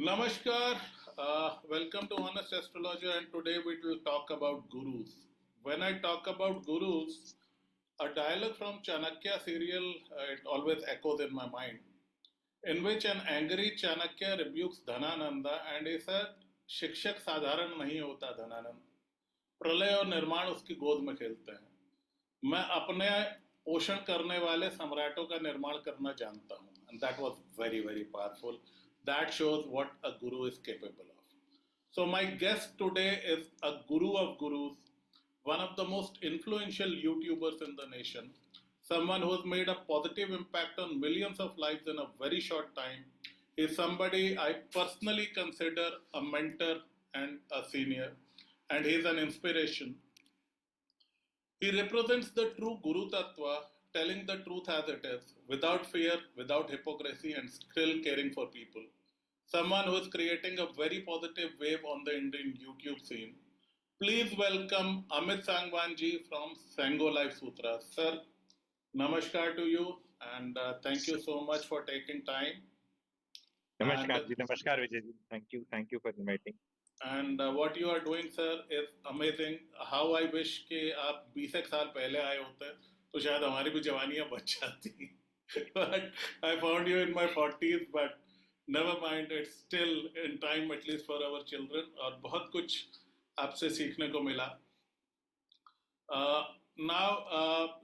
Namaskar, welcome to Honest Astrologer, and today we will talk about gurus. When I talk about gurus, a dialogue from Chanakya serial it always echoes in my mind, in which an angry Chanakya rebukes Dhanananda and he said, शिक्षक साधारण नहीं होता धनानंद, प्रलय और निर्माण उसकी गोद में खेलते हैं। मैं अपने पोषण करने वाले सम्राटों का निर्माण करना जानता हूँ। And that was very, very powerful. That shows what a guru is capable of. So my guest today is a guru of gurus, one of the most influential YouTubers in the nation, someone who has made a positive impact on millions of lives in a very short time. He is somebody I personally consider a mentor and a senior, and he is an inspiration. He represents the true Guru Tattva, telling the truth as it is, without fear, without hypocrisy, and still caring for people. Someone who is creating a very positive wave on the Indian YouTube scene. Please welcome Amit Sangwanji from Sango Life Sutras. Sir, namaskar to you, and thank you so much for taking time. नमस्कार And जी, नमस्कार Vijay ji, thank you for inviting. what you are doing, sir, is amazing. How I wish कि आप 20 एक साल पहले आए होते तो शायद हमारी भी जवानियां बच जाती. But I found you in my 40s, but never mind, it's still in time at least for our children. और बहुत कुछ आपसे सीखने को मिला.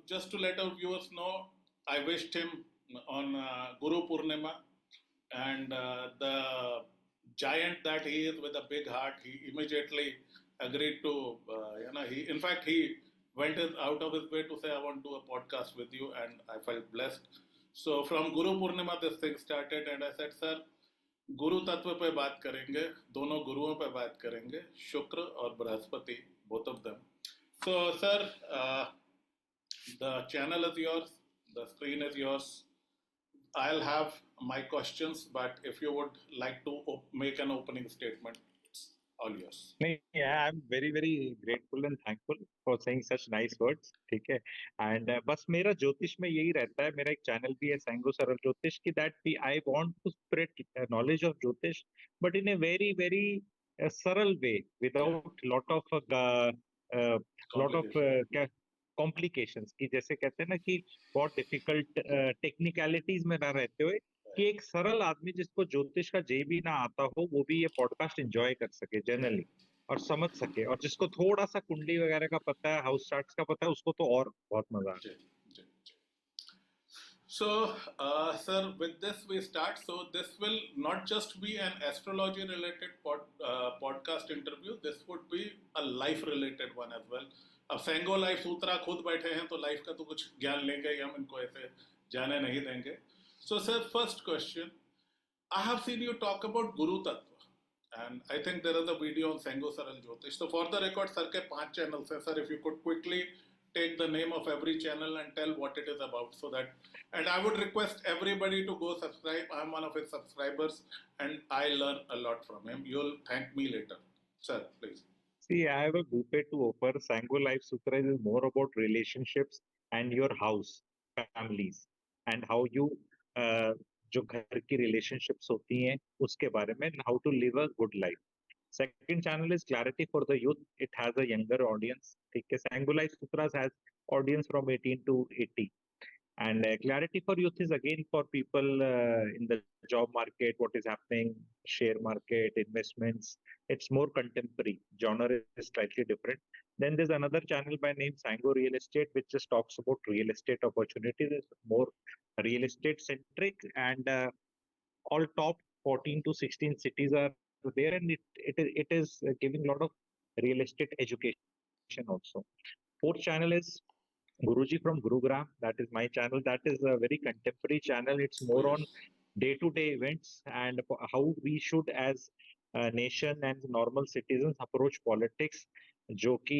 Just to let our viewers know, I wished him on Guru Purnima, and the giant that he is with a big heart, he immediately agreed to, in fact, he went out of his way to say, I want to do a podcast with you, and I felt blessed. So from Guru Purnima, this thing started, and I said, sir, गुरु तत्व पे बात करेंगे, दोनों गुरुओं पे बात करेंगे, शुक्र और Brihaspati, both of them. So, sir, the channel is yours, the screen is yours. I'll have my questions, but if you would like to make an opening statement, it's all yours. नहीं, I am very very grateful and thankful for saying such nice words. ठीक है। And बस मेरा ज्योतिष में यही रहता है, मेरा एक चैनल भी है सैंगो सरल ज्योतिष की, दैट भी I want to spread knowledge of jyotish, but in a very very saral way, without lot of Complication. Complications की, जैसे कहते हैं ना कि बहुत डिफिकल्ट टेक्निकलिटीज में ना रहते हुए, कि एक सरल आदमी जिसको ज्योतिष का जे भी ना आता हो वो भी ये पॉडकास्ट एंजॉय कर सके जनरली और समझ सके, और जिसको थोड़ा सा कुंडली वगैरह का पता है, हाउस चार्ट्स का पता है, उसको तो और बहुत मजा आता J, J, J. So, sir, with this we start. So, this will not just be an astrology related podcast interview, this would be a life related one as well. अब सेंगो लाइफ सूत्रा खुद बैठे हैं तो लाइफ का तो कुछ ज्ञान लेंगे ही, हम इनको ऐसे जाने नहीं देंगे. So, sir, first question. I have seen you talk about Guru Tattva, and I think there is a video on Sango Saral Jyotish. So, for the record, sir के 5 channels हैं. Sir, if you could quickly take the name of every channel and tell what it is about, so that, and I would request everybody to go subscribe. I'm one of his subscribers, and I learn a lot from him. You'll thank me later. Sir, please. See, I have a bouquet to offer. Sango Life Sutra is more about relationships and your house, families, and how you जो घर की relationships होती हैं उसके बारे में, and how to live a good life. Second channel is Clarity for the Youth. It has a younger audience. ठीक है, Sango Life Sutras has audience from 18 to 80. And Clarity for Youth is again for people in the job market, what is happening, share market, investments. It's more contemporary. Genre is slightly different. Then there's another channel by name Sango Real Estate, which just talks about real estate opportunities. It's more real estate centric, and all top 14 to 16 cities are there, and it is giving a lot of real estate education also. Fourth channel is Guruji from Gurugram. That is my channel. That is a very contemporary channel. It's Oh, more on yes. day-to-day events and how we should, as a nation and normal citizens, approach politics. जो कि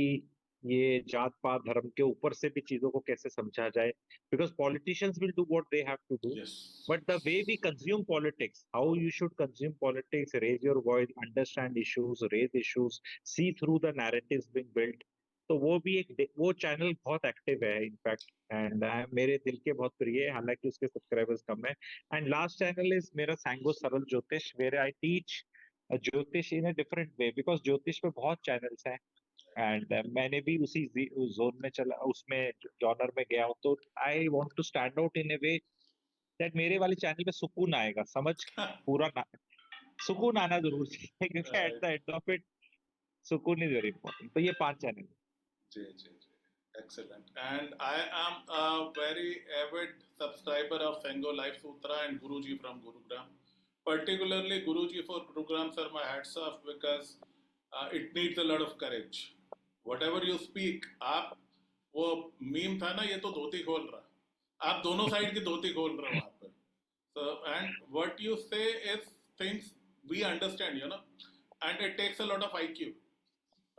ये जात पात धर्म के ऊपर से भी चीजों को कैसे समझा जाए, because politicians will do what they have to do, Yes. but the way we consume politics, how you should consume politics, raise your voice, understand issues, raise issues, see through the narratives being built, तो वो भी वो channel बहुत active है in fact, and मेरे दिल के बहुत प्रिय है, हालांकि उसके सब्सक्राइबर्स कम है। एंड लास्ट चैनल इज मेरा सांगो सरल ज्योतिष, वेयर आई टीच ज्योतिष इन अ डिफरेंट वे, बिकॉज ज्योतिष पे बहुत चैनल्स हैं। एंड मैंने भी उसी जोन में चला, उसमें जॉनर में गया हूँ, तो I want to stand out in a way that मेरे वाले चैनल पे सुकून आएगा, समझ पूरा ना, सुकून आना जरूर चाहिए, क्योंकि at the end of it सुकून इज वेरी इंपॉर्टेंट। तो ये 5 चैनल। जी जी जी, excellent. And I am a very avid subscriber of Sango Life Sutra and Guruji from Gurugram. Particularly Guruji for Gurugram, sir, my hats off, because it needs a lot of courage. Whatever you speak, आप वो meme था ना, ये तो धोती खोल रहा, आप दोनों साइड की धोती खोल रहे हो वहां पर। So, and what you say is things we understand, you know, and it takes a lot of IQ.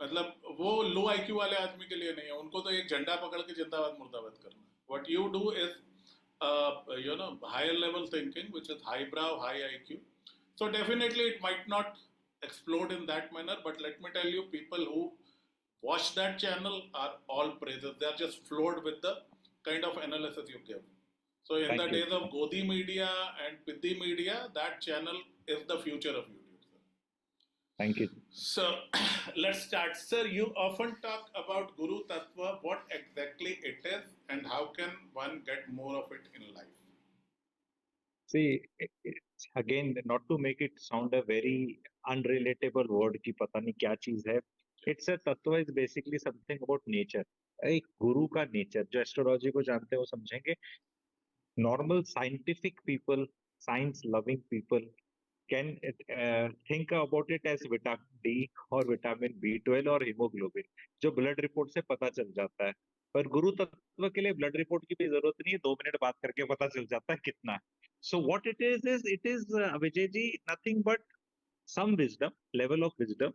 मतलब वो लो आईक्यू वाले आदमी के लिए नहीं है, उनको तो एक झंडा पकड़ के जिंदाबाद मुर्दाबाद करना है। What you do is you know higher level thinking which is high brow high IQ. So definitely it might not explode in that manner, but let me tell you, people who watch that channel are all praises. They are just floored with the kind of analysis you give. So in the thank you. days of Godi Media and Piddhi Media, that channel is the future of YouTube, sir. Thank you. So let's start. Sir, you often talk about Guru Tattva, what exactly it is, and how can one get more of it in life? See, again, not to make it sound a very unrelatable word कि पता नहीं क्या चीज है, it's a तत्व is basically something about nature। एक गुरु का nature, जो एस्ट्रोलॉजी को जानते हैं वो समझेंगे। Normal scientific people, science loving people can think about it as vitamin D और विटामिन B12 और हीमोग्लोबिन, जो ब्लड रिपोर्ट से पता चल जाता है। पर गुरु तत्व के लिए ब्लड रिपोर्ट की भी जरूरत नहीं है, 2 मिनट बात करके पता चल जाता है कितना है। So what it is Vijay ji, nothing but some wisdom, level of wisdom,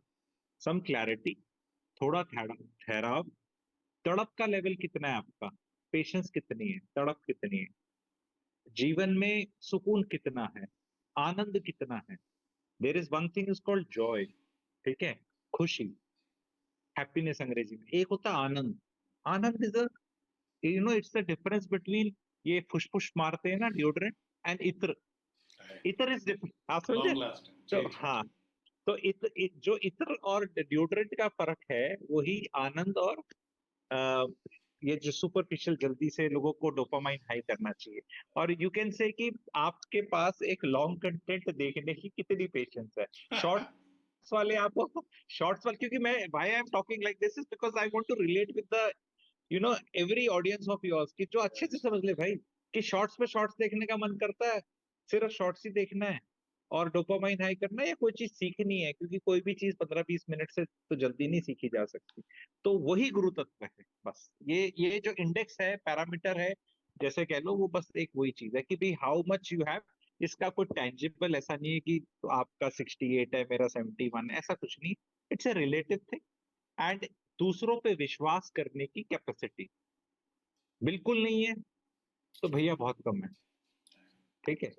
some clarity, थोड़ा ठहराव, तड़प का लेवल कितना है आपका, पेशेंस कितनी है, तड़प कितनी है, जीवन में सुकून कितना है, आनंद कितना है। There is one thing is called joy, ठीक है, खुशी, हैप्पीनेस अंग्रेजी में। एक होता है आनंद। Anand is a, you know, it's the difference between, ये फुसफुस मारते हैं ना डिओड्रेंट, एंड इत्र। इत्र इज डिफरेंट, आप समझे? Long lasting. तो जी जी हाँ, जी. तो जो इत्र और डिओड्रेंट का फर्क है, वही आनंद और अ, ये जो सुपरफिशियल जल्दी से लोगों को डोपामाइन हाई करना चाहिए। और यू कैन से कि आपके पास एक लॉन्ग कंटेंट देखने की कितनी पेशेंस है। शॉर्ट्स वाले आपको, शॉर्ट्स वाले, क्योंकि मैं, why I am talking like this is because I want to relate with the, you know, every audience of yours, कि जो अच्छे से समझ ले भाई, कि शॉर्ट्स पे शॉर्ट्स देखने का मन करता है, सिर्फ शॉर्ट्स ही देखना है और डोपामाइन हाई करना है, या कोई चीज सीखनी है, क्योंकि कोई भी चीज 15-20 मिनट से तो जल्दी नहीं सीखी जा सकती। तो वही गुरु तत्व है बस। ये जो इंडेक्स है, पैरामीटर है, जैसे कह लो, वो बस एक वही चीज है कि भाई हाउ मच यू हैव। इसका कोई टेंजिबल ऐसा नहीं है कि तो आपका 68 है, मेरा 71, ऐसा कुछ नहीं। It's a relative thing. And दूसरों पे विश्वास करने की कैपेसिटी बिल्कुल नहीं है, तो भैया बहुत कम है, ठीक है।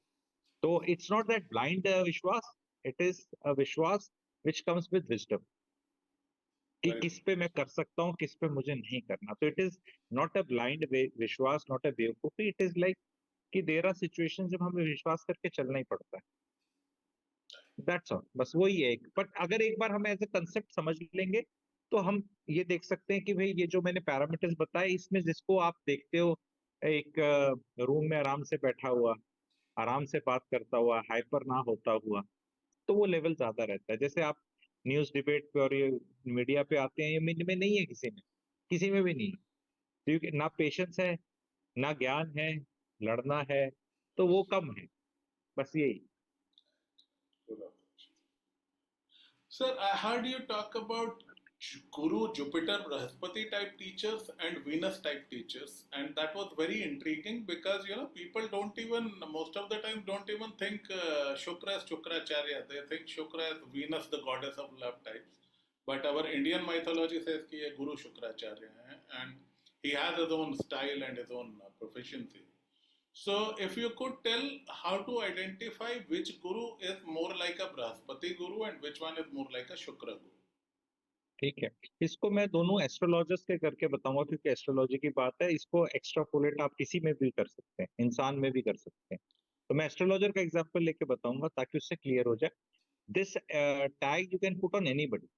तो इट्स नॉट दैट ब्लाइंड विश्वास, इट इज अ विश्वास विच कम्स विद विजडम, कि Very किस true. पे मैं कर सकता हूँ, किस पे मुझे नहीं करना। तो it is not a blind विश्वास, नॉट अ बेवकूफी, इट इज लाइक कि देयर आर सिचुएशन जब हमें विश्वास करके चलना ही पड़ता है। दैट्स ऑल, बस वही है। बट अगर एक बार हम एज ए कंसेप्ट समझ लेंगे, तो हम ये देख सकते हैं कि भाई ये जो मैंने पैरामीटर्स बताए, इसमें जिसको आप देखते हो एक रूम में आराम से बैठा हुआ, आराम से बात करता हुआ, हाइपर ना होता हुआ, तो वो लेवल ज्यादा रहता है। जैसे आप न्यूज डिबेट पे और ये मीडिया पे आते हैं, ये में नहीं है, किसी में भी नहीं है, क्योंकि ना पेशेंस है, ना ज्ञान है, लड़ना है, तो वो कम है, बस यही। Good observation. Sir, I heard you talk about Guru, Jupiter, Brahaspati type teachers and Venus type teachers, and that was very intriguing because you know people don't even, most of the time don't even think Shukra as Shukracharya. They think Shukra as Venus, the goddess of love types. But our Indian mythology says कि ये Guru Shukracharya है, and he has his own style and his own proficiency. So, if you could tell how to identify which guru is more like a Brahaspati guru and which one is more like a Shukra guru. ठीक है। इसको मैं दोनों astrologers के करके बताऊंगा, क्योंकि astrology की बात है, इसको एक्स्ट्रापोलेट आप किसी में भी कर सकते हैं, इंसान में भी कर सकते हैं। तो मैं एस्ट्रोलॉजर का एग्जांपल लेके बताऊंगा ताकि उससे क्लियर हो जाए। This tag you can put on anybody,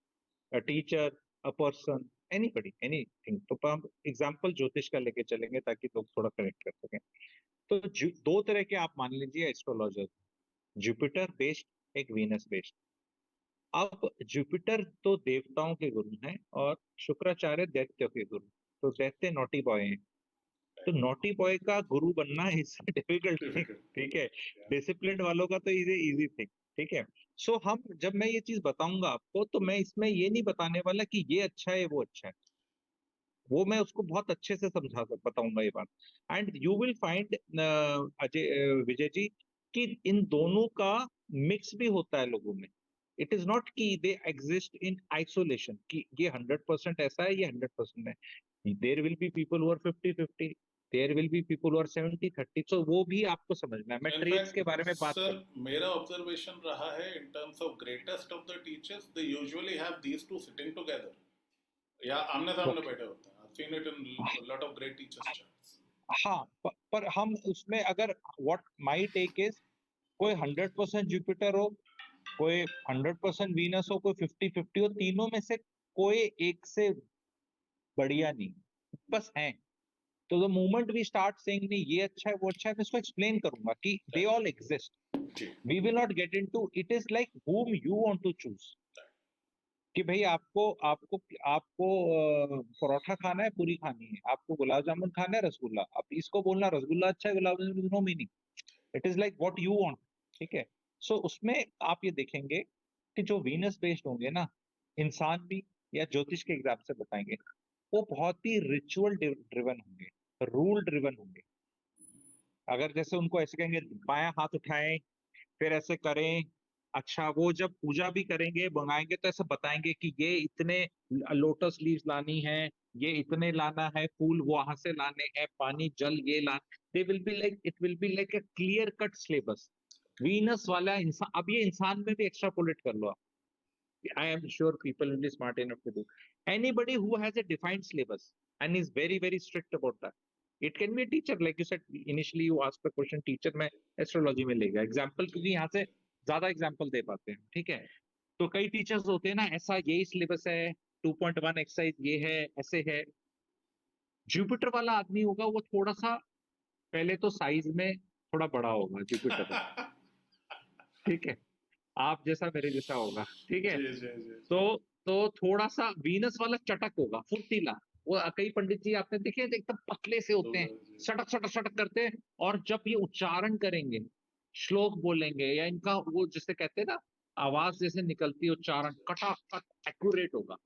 a teacher, a person, anybody, anything. तो हम एग्जांपल ज्योतिष का लेके चलेंगे ताकि लोग थोड़ा कनेक्ट कर सकें। तो दो तरह के आप मान लीजिए एस्ट्रोलॉजर, जुपिटर बेस्ड, एक वीनस बेस्ड। अब जुपिटर तो देवताओं के गुरु हैं और शुक्राचार्य दैत्य के गुरु। तो दैत्य नॉटी बॉय हैं। तो नॉटी बॉय का गुरु बनना इज डिफिकल्ट थिंग। Difficult. ठीक है। Yeah. डिसिप्लिन वालों का तो इजी इजी थिंग। ठीक है। सो हम जब मैं ये चीज बताऊंगा आपको, तो मैं इसमें ये नहीं बताने वाला कि ये अच्छा है वो अच्छा है। वो मैं उसको बहुत अच्छे से समझा बताऊंगा ये बात। And you will find Ajay Vijay ji, कि इन दोनों का मिक्स भी होता है लोगों में। इट इज नॉट कि दे एग्जिस्ट इन आइसोलेशन, कि ये 100% ऐसा है, ये 100% है। There will be people who are 50-50, there will be people who are 70-30। So वो भी आपको समझना है। मैं ट्रेड्स इनफैक्ट के बारे में बात सर, करूँ। मेरा ऑब्जर्वेशन रहा है in terms of greatest of the teachers, they usually have these two sitting together या आमने सामने ओके। बैठे होते हैं। I've seen it in a lot of great teachers charts. हाँ, पर हम उसमें अगर, व्हाट माई टेक इज, कोई 100% जुपिटर हो, कोई 100% वीनस हो, कोई 50-50 हो, तीनों में से कोई एक से बढ़िया नहीं, बस है। तो the moment we start saying नहीं ये अच्छा है वो अच्छा है, मैं इसको एक्सप्लेन करूंगा कि दे ऑल एग्जिस्ट। जी। We will not get into it is like whom you want to choose। कि भाई आपको आपको आपको परोठा खाना है, पूरी खानी है, आपको गुलाब जामुन खाना है, रसगुल्ला। अब इसको बोलना रसगुल्ला अच्छा है, gulab jamun, no meaning. It is like what you want. ठीक है। सो उसमें आप ये देखेंगे कि जो वीनस बेस्ड होंगे ना, इंसान भी, या ज्योतिष के हिसाब से बताएंगे, वो बहुत ही रिचुअल ड्रिवन होंगे, रूल ड्रिवन होंगे। अगर जैसे उनको ऐसे कहेंगे बायां हाथ उठाएं, फिर ऐसे करें। अच्छा, वो जब पूजा भी करेंगे मंगाएंगे तो ऐसे बताएंगे कि ये इतने लोटस लीव्स लानी है, ये इतने लाना है, फूल वहां से लाने हैं, पानी जल ये ला। They will be like, it will be like a clear cut syllabus. Venus वाला इंसान, अब ये इंसान में भी एक्स्ट्रापोलेट कर लो आप। I am sure people will be smart enough to do. Anybody who has a defined syllabus and is very, very strict about that. It can be a teacher, like you said, initially you asked the question, teacher में astrology में लेगा example, क्योंकि यहाँ से ज्यादा example दे पाते हैं। ठीक है। तो कई टीचर्स होते हैं ना, ऐसा यही सिलेबस है, 2.1 एक्सरसाइज ये है, ऐसे है। जुपिटर वाला आदमी होगा, वो थोड़ा सा पहले तो साइज में थोड़ा बड़ा होगा जुपिटर वाला। ठीक है। आप जैसा मेरे जैसा होगा। ठीक है। जी जी जी तो जी। थोड़ा सा वीनस वाला चटक होगा, फुर्तीला। वो कई पंडित जी आपने देखे हैं, एकदम पतले से होते हैं, जी। सटक सटक सटक करते हैं। और जब ये उच्चारण करेंगे, श्लोक बोलेंगे, या इनका वो जिसे कहते हैं ना, आवाज जैसे निकलती है, उच्चारण कटाकट एक्यूरेट होगा।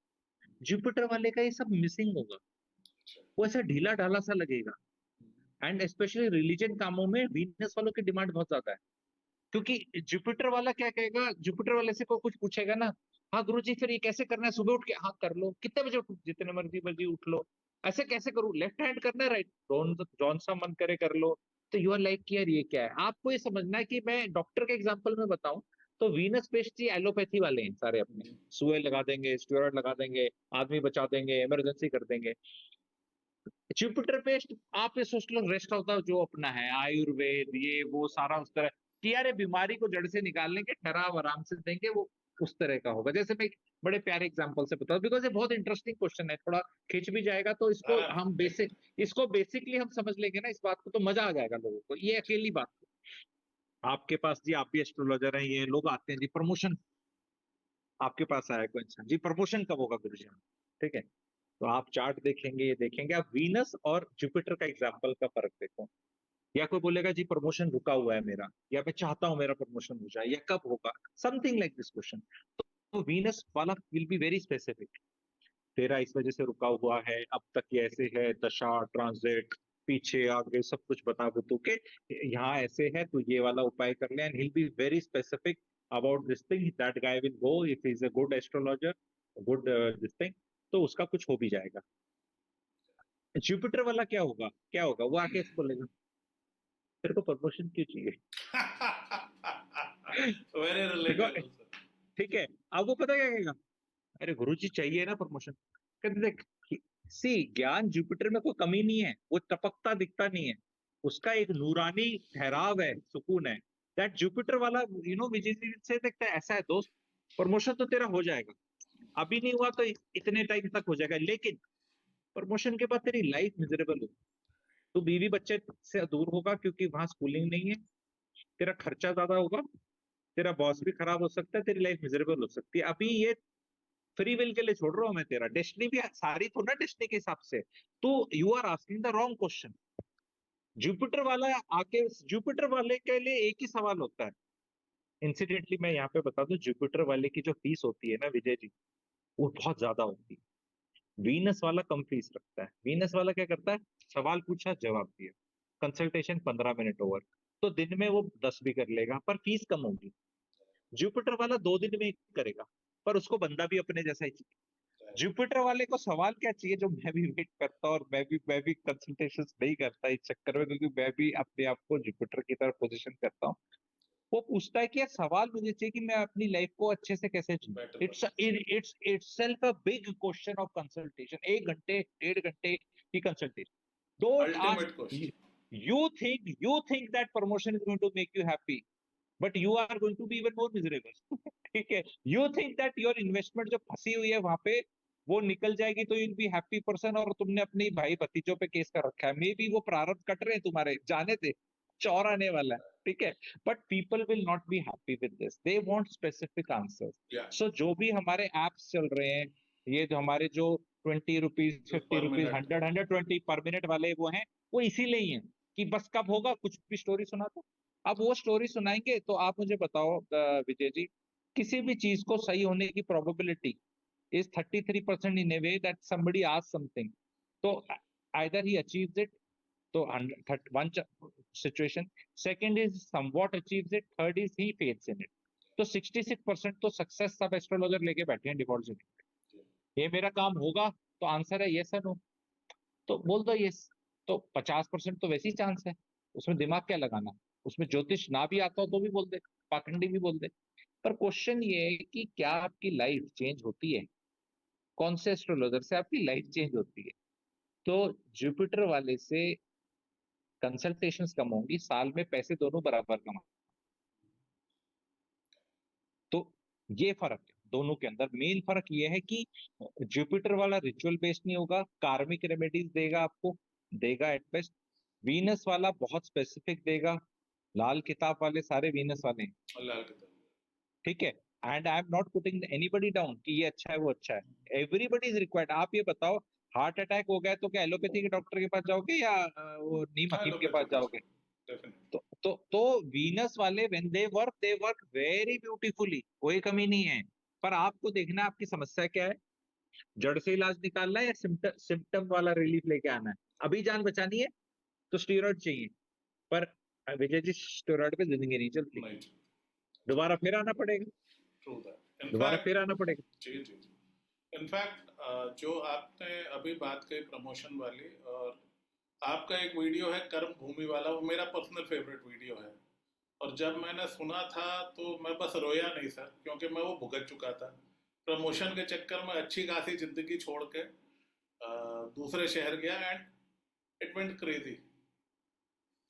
जुपिटर वाले का ये सब मिसिंग होगा। वो ऐसा ढीला ढाला सा लगेगा। एंड स्पेशली रिलीजन कामों में वीनस वालों की डिमांड बहुत ज्यादा है। क्योंकि जुपिटर वाला क्या कहेगा, जुपिटर वाले से कोई कुछ पूछेगा ना, हाँ गुरु जी फिर ये कैसे करना है, सुबह उठ के, हाँ कर लो, कितने बजे उठ, जितने मर्जी बजे उठ लो। ऐसे कैसे करूँ, लेफ्ट हैंड करना है, राइट, जौन सा मन करे कर लो। तो यू आर लाइक यार ये क्या है। आपको ये समझना है कि मैं डॉक्टर के एग्जाम्पल में बताऊं, तो वीनस पेस्ट जी एलोपैथी वाले हैं सारे अपने। सुई लगा देंगे, स्टेरॉइड लगा देंगे, आदमी बचा देंगे, इमरजेंसी कर देंगे। जुपिटर पेस्ट आप ये सोच लो, रेस्ट ऑफ द जो अपना है आयुर्वेद, ये वो सारा उस तरह कि यार ये बीमारी को जड़ से निकाल लेंगे, ठहराव आराम से देंगे, वो उस तरह का होगा। जैसे मैं एक बड़े प्यारे एग्जांपल से बताऊं, बिकॉज ये बहुत इंटरेस्टिंग क्वेश्चन है, थोड़ा खींच भी जाएगा, तो इसको आराम हम एकदम। इसको बेसिकली हम समझ लेंगे ना इस बात को, तो मजा आ जाएगा लोगों को, ये अकेली बात। आपके पास जी, आप भी एस्ट्रोलॉजर हैं, ये लोग आते हैं जी, प्रमोशन आपके पास आया कोई इंसान जी, प्रमोशन कब होगा गुरु जी। ठीक है। तो आप चार्ट देखेंगे, ये देखेंगे, आप वीनस और जुपिटर का एग्जाम्पल का फर्क देखो। या कोई बोलेगा जी प्रमोशन रुका हुआ है मेरा, या मैं चाहता हूं मेरा प्रमोशन हो जाए, या कब होगा, समथिंग लाइक दिस क्वेश्चन। तो वीनस वाला विल बी वेरी स्पेसिफिक, तेरा इस वजह से रुका हुआ है, अब तक ये ऐसे है, दशा ट्रांजिट, पीछे आगे सब कुछ बता बतू के, यहाँ ऐसे है तो ये वाला उपाय कर ले। And he be very specific about this thing, that guy will go if is a good astrologer, good this thing, तो उसका कुछ हो भी जाएगा। जुपिटर वाला क्या होगा, क्या होगा, वो आके बोलेगा तेरे को प्रमोशन क्यों चाहिए। वेरी देखो, रिलेटेबल सर। ठीक है। अब वो पता क्या कहेगा, अरे गुरुजी चाहिए ना प्रमोशन। कहते देख, सी ज्ञान जुपिटर में कोई कमी नहीं है, वो टपकता दिखता नहीं है, उसका एक नूरानी ठहराव है, सुकून है। दैट जुपिटर वाला विजय जी से देखता है, ऐसा है दोस्त, प्रमोशन तो तेरा हो जाएगा, अभी नहीं हुआ तो इतने टाइम तक हो जाएगा, लेकिन प्रमोशन के बाद तेरी लाइफ मिजरेबल होगी। तू बीवी बच्चे से दूर होगा क्योंकि वहां स्कूलिंग नहीं है, तेरा खर्चा ज्यादा होगा, तेरा बॉस भी खराब हो सकता है, तेरी लाइफ मिजरेबल हो सकती है। अभी ये फ्री विल के लिए छोड़ रहा हूं मैं, तेरा डेस्टिनी भी सारी तो ना डेस्टिनी के हिसाब से। तो you are asking the wrong question. Jupiter वाला आके, जुपिटर वाले के लिए एक ही सवाल होता है। इंसिडेंटली मैं यहाँ पे बता दूं, जुपिटर वाले की जो फीस होती है ना विजय जी, वो बहुत ज्यादा होती है। वीनस वाला कम फीस रखता है। वीनस वाला क्या करता है, सवाल पूछा जवाब दिया, कंसल्टेशन 15 मिनट ओवर, तो दिन में वो 10 भी कर लेगा पर फीस कम होगी। जुपिटर वाला 2 दिन में करेगा, पर उसको बंदा भी अपने जैसा ही चाहिए। जुपिटर वाले को सवाल क्या चाहिए, जो मैं भी वेट करता हूँ, और मैं भी कंसल्टेशन नहीं करता इस चक्कर में, क्योंकि मैं भी अपने आप को जुपिटर की तरफ पोजीशन करता हूँ। वो पूछता है कि यार सवाल मुझे चाहिए कि मैं अपनी लाइफ को अच्छे से कैसे जीऊं। बेटर इट्स बना सकते it's itself a big question of consultation. 1 घंटे 1.5 घंटे की consultation. Don't ultimate ask, question. you think that promotion is going to make you happy, but you are going to be even more miserable। ठीक है, you think that your investment जो फंसी हुई है वहां पे, वो निकल जाएगी तो यूल बी हैप्पी पर्सन, और तुमने अपने भाई भतीजों पे केस कर रखा है, मे बी वो प्रारब्ध कट रहे हैं तुम्हारे, जाने दे, चौर आने वाला है। ठीक है, but people will not be happy with this, they want specific answers. या सो जो भी हमारे एप्स चल रहे हैं, ये जो हमारे जो 20 रुपीज, जो 50 रुपीज, पर 100 120 पर मिनट वाले वो हैं, वो इसीलिए ही हैं कि बस कब होगा कुछ भी स्टोरी सुना दो। अब वो स्टोरी सुनाएंगे तो आप मुझे बताओ विजय जी, किसी भी चीज को सही होने की probability is 33% in a way that somebody asks something. So either he achieves it, so one situation. Second is somewhat achieves it. Third is he fails in it. तो 66% तो सक्सेस सब एस्ट्रोलॉजर लेके बैठे हैं डिफॉल्ट से। ये मेरा काम होगा, तो आंसर है यस या नो, तो बोल दो यस। तो 50% तो वैसे ही चांस है, उसमें दिमाग क्या लगाना। उसमें ज्योतिष ना भी आता हो तो भी बोल दे, पाखंडी भी बोल दे। पर क्वेश्चन ये है कि क्या आपकी लाइफ चेंज होती है, कौन से एस्ट्रोलॉजर से आपकी लाइफ चेंज होती है। तो जुपिटर वाले से कंसल्टेशंस कम होंगी, साल में पैसे दोनों बराबर कमा। तो ये फर्क है दोनों के अंदर। मेन फर्क ये है कि जुपिटर वाला रिचुअल बेस्ड नहीं होगा, कार्मिक रेमेडीज देगा आपको, देगा एट बेस्ट। वीनस वाला बहुत स्पेसिफिक देगा, लाल किताब वाले सारे वीनस वाले हैं। लाल किताब। ठीक है, and I am not putting anybody down कि ये अच्छा है वो अच्छा है, एवरीबडी इज रिक्वायर्ड। आप ये बताओ, हार्ट अटैक हो गया तो क्या एलोपैथी के डॉक्टर के पास जाओगे या वो नीम हाँ हकीम के एलोपैथी पास के जाओगे। साथ डेफिनेटली। तो वीनस वाले when they work very beautifully, कोई कमी नहीं है। पर आपको देखना है आपकी समस्या क्या है, जड़ से इलाज निकालना है या सिम्टम वाला रिलीफ लेके आना है। अभी जान बचानी है तो स्टीरॉयड चाहिए, पर विजय जी स्टेरॉइड पे जिंदगी नहीं चलती, नहीं। दोबारा फिर आना पड़ेगा, ट्रू दैट दोबारा इनफैक्ट। फिर आना पड़ेगा। जी जी जी। इनफैक्ट जो आपने अभी बात कही प्रमोशन वाली, और आपका एक वीडियो है कर्म भूमि वाला, वो मेरा पर्सनल फेवरेट वीडियो है। और जब मैंने सुना था तो मैं बस रोया नहीं सर, क्योंकि मैं वो भुगत चुका था प्रमोशन के चक्कर में। अच्छी खासी जिंदगी छोड़ के दूसरे शहर गया एंड इट वेंट क्रेजी।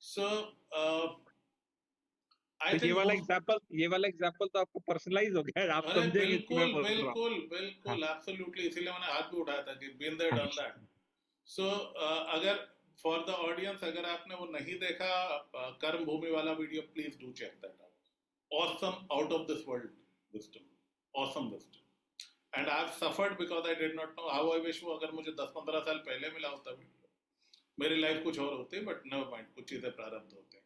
सो तो आई थिंक मोस्ट। ये वाला एग्जाम्पल तो आपको पर्सनलाइज हो गया है, आप अरे समझेंगे कि मैं बिल्कुल बोल रहा हूँ। बिल्कुल हाँ, बिल्कुल एब्सोल्युटली, इसीलिए मैंने हाथ भी उठाया था कि बीन देयर डन दैट। अच्छा, सो अगर फॉर द ऑडियंस, अगर आपने वो नहीं देखा कर्म भूमि वाला video, please do check that out. Awesome, out of this world wisdom, awesome wisdom. And I have suffered because I did not know how. I wish वो अगर मुझे 10-15 साल पहले मिला होता वीडियो, मेरी लाइफ कुछ और होती, बट नेवर माइंड, कुछ चीजें प्रारब्ध होते हैं।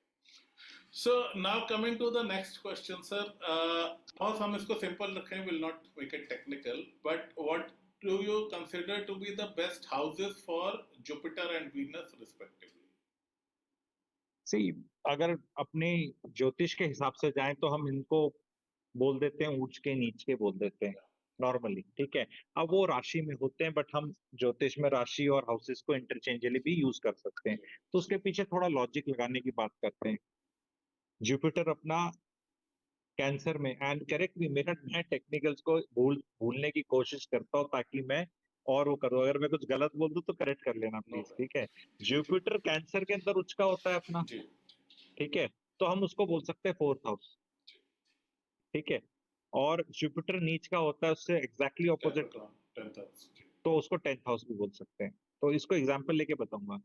So now coming to the next question, sir. बहुत हम इसको simple रखें, will not make it technical. But what do you consider to be the best houses for Jupiter and Venus respectively? सी, अगर अपने ज्योतिष के हिसाब से जाएं तो हम इनको बोल देते हैं ऊंच के नीच के बोल देते हैं नॉर्मली। ठीक है, अब वो राशि में होते हैं, बट हम ज्योतिष में राशि और हाउसेस को इंटरचेंजली भी यूज कर सकते हैं। तो उसके पीछे थोड़ा लॉजिक लगाने की बात करते हैं। जुपिटर अपना कैंसर में, एंड करेक्ट भी, मेरा मैं टेक्निकल्स को भूल भूल भूलने की कोशिश करता हूँ ताकि मैं और वो करूँ। अगर मैं कुछ गलत बोल दूं तो करेक्ट कर लेना नो प्लीज, ठीक है। जुपिटर कैंसर के अंदर उच्च का होता है अपना, जी ठीक है, तो हम उसको बोल सकते हैं फोर्थ हाउस, ठीक है। और जुपिटर नीच का होता है उससे exactly opposite, Capricorn 10th house जी तो उसको टेंथ हाउस भी बोल सकते हैं। तो इसको एग्जाम्पल लेके बताऊंगा।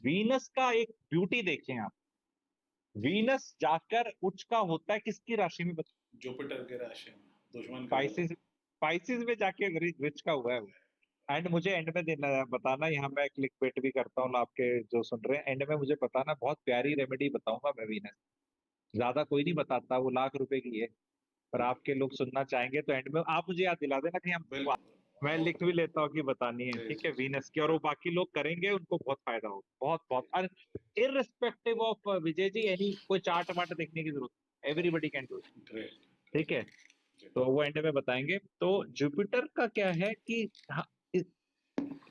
वीनस का एक ब्यूटी देखें आप, वीनस जाकर उच्च का होता है किसकी राशि में? जुपिटर के राशि में दुश्मन के घर स्पाइसिस, स्पाइसिस में जाके रिच का हुआ है वो। एंड मुझे एंड में देना बताना, यहाँ मैं क्लिक बेट भी करता हूँ आपके जो सुन रहे हैं, एंड में मुझे बताना, बहुत प्यारी रेमेडी बताऊंगा मैं वीनस। ज्यादा कोई नहीं बताता, वो लाख रुपए की है, पर आपके लोग सुनना चाहेंगे तो एंड में आप मुझे याद दिला देना कि हम, बिल्कुल मैं वो लिख भी लेता हूँ कि बतानी है, जी ठीक जी है, जी वीनस की, और वो बाकी लोग करेंगे उनको बहुत फायदा हो, बहुत बहुत। जी और irrespective of Vijay ji, any कोई चार्ट वार्ट देखने की जरूरत, एवरीबडी कैन डू, ग्रेट ठीक है। जी तो वो एंड में बताएंगे। तो जुपिटर का क्या है कि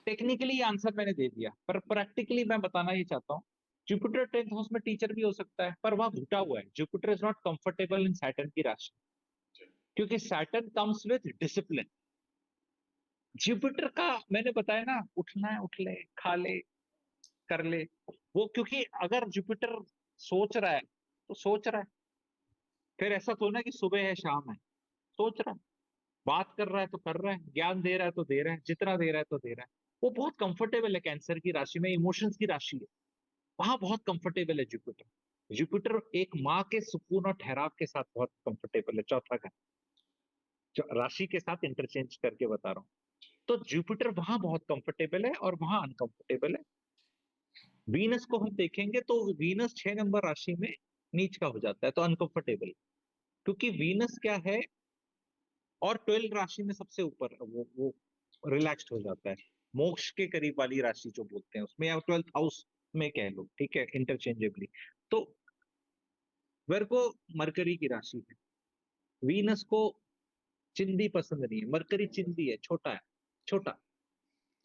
टेक्निकली आंसर मैंने दे दिया, पर प्रैक्टिकली मैं बताना ये चाहता हूँ, जुपिटर टेंथ हाउस में टीचर भी हो सकता है, पर वहां घुटा हुआ है। Jupiter is not comfortable in Saturn की राशि, जी क्योंकि Saturn comes with discipline. Jupiter का मैंने बताया ना, उठना है उठ ले, खा ले, कर ले, वो क्योंकि अगर जुपिटर सोच रहा है तो सोच रहा है, फिर ऐसा तो ना कि सुबह है शाम है, सोच रहा है, बात कर रहा है तो कर रहा है, ज्ञान दे रहा है तो दे रहा है, जितना दे रहा है तो दे रहा है। वो बहुत कंफर्टेबल है कैंसर की राशि में, इमोशंस की राशि है, वहां बहुत कंफर्टेबल है जुपिटर। जुपिटर एक माँ के सुकून और ठहराव के साथ बहुत कंफर्टेबल है, चौथा घर, जो राशि के साथ इंटरचेंज करके बता रहा हूँ। तो जुपिटर वहां बहुत कंफर्टेबल है और वहां अनकंफर्टेबल है। वीनस को हम देखेंगे तो वीनस 6 नंबर राशि में नीच का हो जाता है, तो अनकंफर्टेबल, क्योंकि वीनस क्या है, और 12 राशि में सबसे ऊपर वो रिलैक्स्ड हो जाता है, मोक्ष के करीब वाली राशि जो बोलते हैं उसमें, या 12th हाउस में कह लो, ठीक है, इंटरचेंजेबली। तो वर्गो मरकरी की राशि है, वीनस को चिंदी पसंद नहीं है, मरकरी चिंदी है, छोटा है, छोटा,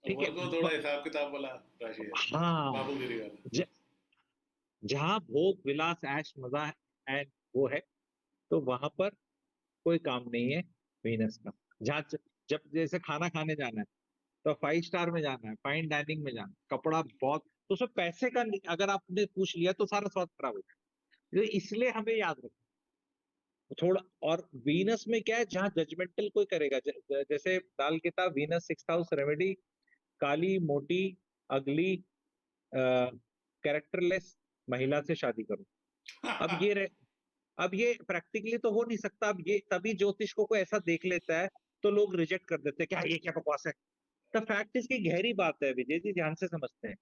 ठीक है। वर्गो थोड़ा हिसाब किताब वाला राशि है हाँ, बाबूगिरी वाला ज, जहां भोग विलास ऐश मजा है वो है, तो वहां पर कोई काम नहीं है वीनस का। जहाँ जब जैसे खाना खाने जाना है तो 5 स्टार में जाना है, फाइन डाइनिंग में जाना है, कपड़ा बहुत, तो उसमें पैसे का अगर आपने पूछ लिया तो सारा स्वाद खराब हो जाएगा, तो इसलिए हमें याद रखना थोड़ा। और वीनस में क्या है, जहाँ जजमेंटल कोई करेगा, जैसे दाल किताब वीनस 6th हाउस रेमेडी, काली मोटी अगली कैरेक्टरलेस महिला से शादी करो। अब ये अब ये प्रैक्टिकली तो हो नहीं सकता। अब ये तभी ज्योतिष को कोई ऐसा देख लेता है तो लोग रिजेक्ट कर देते हैं, क्या ये क्या बकवास है। द फैक्ट इसकी गहरी बात है विजय जी, ध्यान से समझते हैं।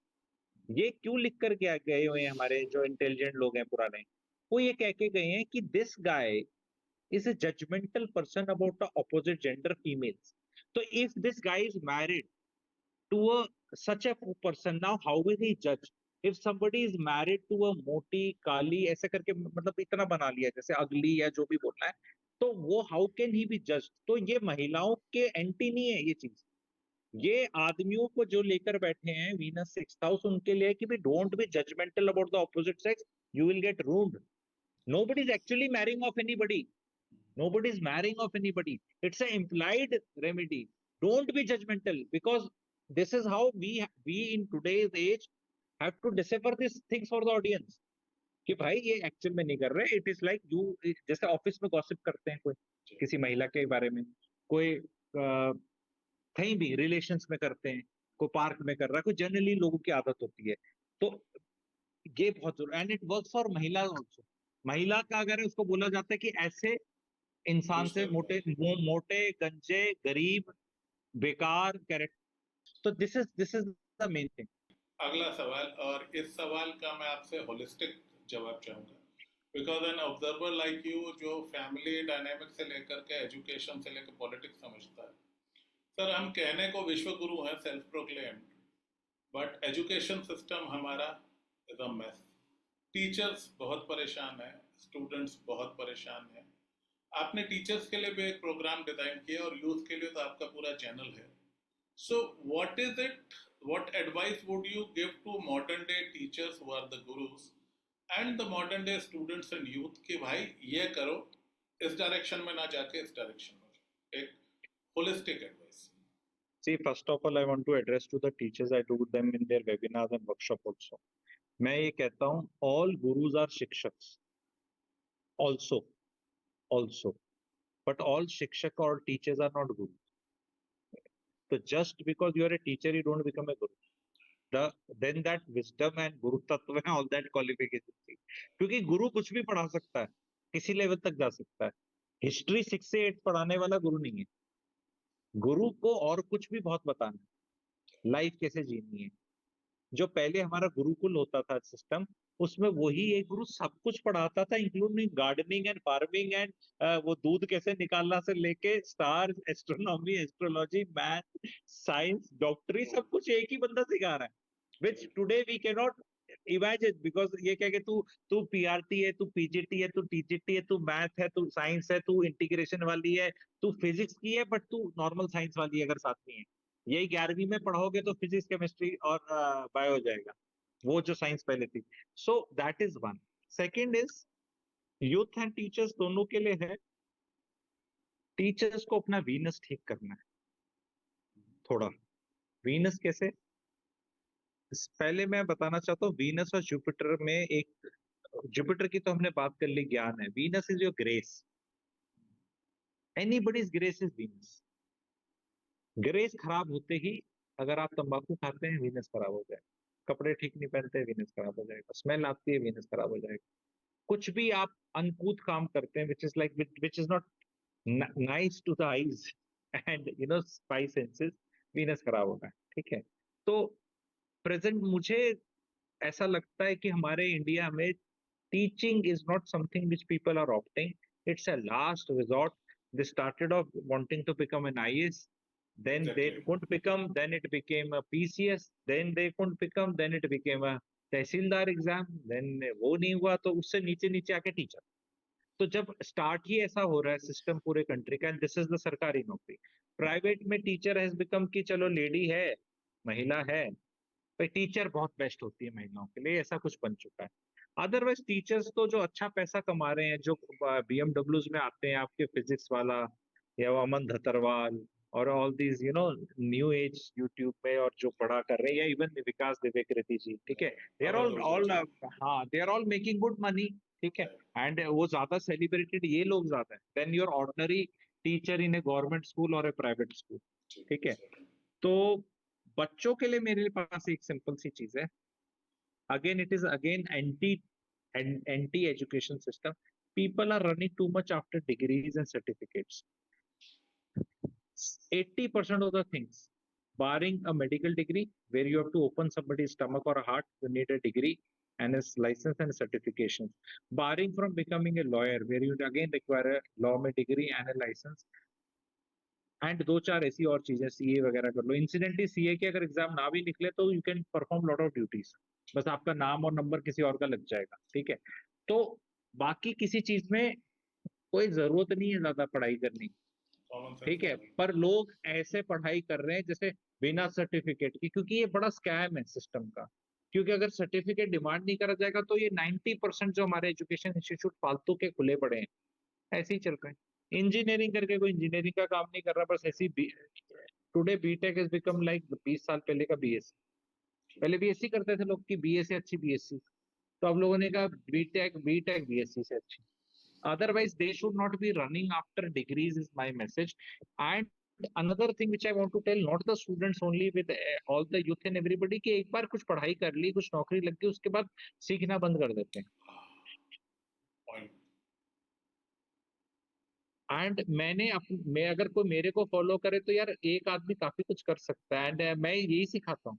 ये क्यों लिख कर गया गए हुए हैं हमारे जो इंटेलिजेंट लोग हैं पुराने, वो ये कह के गए हैं कि this guy is a judgmental person about the opposite gender females. So if this guy is married to such a person, now how will he judge? If somebody is married to a मोटी काली ऐसे करके, मतलब इतना बना लिया जैसे अगली या जो भी बोलना है, तो वो हाउ कैन ही बी जज? तो ये महिलाओं के एंटी नहीं है ये चीज, ये आदमियों को जो लेकर बैठे हैं वीनस 6th हाउस, उनके लिए कि भी don't be judgemental about the opposite sex, you will get roomed. Nobody is actually marrying off anybody, nobody is marrying of anybody, it's an implied remedy. Don't be judgmental, because this is how we in today's age have to decipher these things for the audience, कि भाई ये actual में नहीं कर रहे, it is like you, जैसे office में gossip करते हैं कोई किसी महिला के बारे में, कोई कहीं भी रिलेशंस में करते हैं, कोई पार्क में कर रहा है, कोई जनरली लोगों की आदत होती है। तो ये बहुत जरूरी, एंड इट वर्क फॉर महिला ऑल्सो। महिला का अगर उसको बोला जाता है कि ऐसे इंसान यूज से करता मोटे, है मोटे गंजे गरीब बेकार कैरेक्टर, तो this is the main thing. अगला सवाल, और इस सवाल का मैं आपसे होलिस्टिक जवाब चाहूंगा, because an observer like you जो फैमिली डायनेमिक से लेकर के एजुकेशन से लेकर पॉलिटिक्स समझता है, सर हम कहने को विश्व गुरु हैं self proclaimed, but education system हमारा इज अ मेस। टीचर्स बहुत परेशान है, स्टूडेंट्स बहुत परेशान है। आपने टीचर्स के लिए भी एक प्रोग्राम डिजाइन किया और यूथ के लिए तो आपका पूरा चैनल है। So, what is it? What advice would you give to modern day teachers who are the gurus and the modern day students and youth कि भाई ये करो, इस डायरेक्शन में ना जाके इस डायरेक्शन में जाओ? एक holistic advice. See, first of all, I want to address to the teachers. I do them in their webinars and workshop also. मैं ये कहता हूँ, all gurus are shikshaks. Also, but all shikshak or teachers are not gurus. So just because you are a teacher, you don't become a guru. Then that wisdom and guru tattva and all that qualification थी. क्योंकि गुरु कुछ भी पढ़ा सकता है, किसी level तक जा सकता है. हिस्ट्री 6 से 8 पढ़ाने वाला गुरु नहीं है. गुरु को और कुछ भी बहुत बताना है, लाइफ कैसे जीनी है. जो पहले हमारा गुरुकुल होता था सिस्टम, उसमें वही एक गुरु सब कुछ पढ़ाता था, including gardening and farming and वो दूध कैसे निकालना से लेके star, astronomy, astrology, math, science, डॉक्टरी, सब कुछ एक ही बंदा सिखा रहा है, which today we cannot imagine, because ये कह के तू पीआरटी है, तू पीजीटी है, तू टीजीटी है, तू मैथ है, तू साइंस है, तू इंटीग्रेशन वाली है, तू फिजिक्स की है, बट तू नॉर्मल साइंस वाली है अगर साथ में है. यही 11वीं में पढ़ोगे तो फिजिक्स, केमिस्ट्री और बायो हो जाएगा, वो जो साइंस पहले थी. So that is one. Second is youth and teachers दोनों के लिए है. टीचर्स को अपना वीनस ठीक करना है थोड़ा. वीनस कैसे? पहले मैं बताना चाहता हूँ, वीनस और जुपिटर में एक, जुपिटर की तो हमने बात कर ली, ज्ञान है. Venus is your grace. Anybody's grace is Venus. Grace खराब होते ही, अगर आप तंबाकू खाते हैं, वीनस खराब हो जाएगा. कपड़े ठीक नहीं पहनते हैं, वीनस खराब हो जाएगा. स्मेल आती है, वीनस खराब हो जाएगा. कुछ भी आप अनकूथ काम करते हैं, which is like, which is not nice to the eyes and spy senses, Venus खराब होगा. ठीक है. तो प्रेजेंट मुझे ऐसा लगता है कि हमारे इंडिया में teaching is not something which people are opting. It's a last resort. They started off wanting to become an IAS, then they couldn't become, then it became a PCS, then they couldn't become, then it became a tehsildar exam, then वो नहीं हुआ, तो उससे नीचे नीचे आके teacher. तो जब स्टार्ट ही ऐसा हो रहा है सिस्टम पूरे कंट्री का, दिस इज द सरकारी नौकरी. प्राइवेट में टीचर हैज बिकम कि चलो लेडी है, महिला है, भाई टीचर बहुत बेस्ट होती है महिलाओं के लिए, ऐसा कुछ बन चुका है. अदरवाइज टीचर्स तो जो अच्छा पैसा कमा रहे हैं, जो बीएमडब्ल्यूज में आते हैं, आपके फिजिक्स वाला या वो अमन धतरवाल और all these new age YouTube में और जो पढ़ा कर रहे हैं, या इवन विकास दिव्यकृति जी, ठीक है, दे आर ऑल हाँ, they are all making good money. ठीक है. एंड वो ज्यादा सेलिब्रेटेड ये लोग ज्यादा है than your ordinary teacher in a government school और ए प्राइवेट स्कूल. ठीक है. तो बच्चों के लिए मेरे पास एक सिंपल सी चीज है. Again it is again anti education system. People are running too much after degrees and certificates. 80% of the things, barring a medical degree where you have to open somebody's stomach or a heart, you need a degree and a license and certification. Barring from becoming a lawyer where you again require a law में degree and a license, and 2-4 ऐसी और चीजें, CA वगैरह कर लो. Incidentally CA के अगर exam ना भी निकले तो you can perform lot of duties, बस आपका नाम और नंबर किसी और का लग जाएगा. ठीक है. तो बाकी किसी चीज में कोई जरूरत नहीं है ज्यादा पढ़ाई करने की. ठीक है. पर लोग ऐसे पढ़ाई कर रहे हैं जैसे बिना सर्टिफिकेट की, क्योंकि ये बड़ा स्कैम है सिस्टम का. क्योंकि अगर सर्टिफिकेट डिमांड नहीं करा जाएगा तो ये 90% जो हमारे एजुकेशन इंस्टीट्यूट फालतू के खुले पड़े हैं, ऐसे ही चल रहे हैं. इंजीनियरिंग करके कोई इंजीनियरिंग का काम नहीं कर रहा, बस ऐसी. Today BTech is become like 20 साल पहले का बीएससी. पहले बीएससी करते थे लोग कि बीए से अच्छी बीएससी, तो अब लोगों ने कहा बीटेक बीएससी से अच्छी. Otherwise, they should not be running after degrees is my message. And another thing which I want to tell, not the students only, with all the youth and everybody, कि एक बार कुछ पढ़ाई कर ली, कुछ नौकरी लग गई, उसके बाद सीखना बंद कर देते हैं. एंड मैं अगर कोई मेरे को फॉलो करे तो यार एक आदमी काफी कुछ कर सकता है. एंड मैं यही सिखाता हूँ,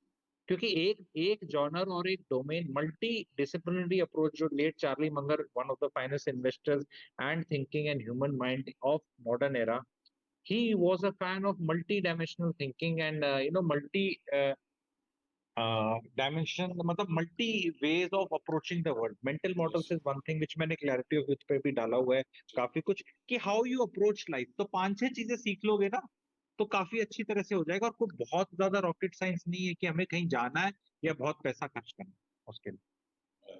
क्योंकि एक जॉनर और एक डोमेन, मल्टी डिसिप्लिनरी अप्रोच, जो late Charlie Munger, one of the finest investors and thinking and human mind of modern era, he was a fan of multi-dimensional thinking and multi dimension, मतलब multi ways of approaching the world. Mental models is one thing which मैंने clarity of which पे भी डाला हुआ है काफी कुछ, कि हाउ यू अप्रोच लाइफ. तो 5-6 चीजें सीख लोगे ना तो काफी अच्छी तरह से हो जाएगा. और कोई बहुत ज्यादा रॉकेट साइंस नहीं है कि हमें कहीं जाना है या बहुत पैसा खर्च करना है उसके लिए.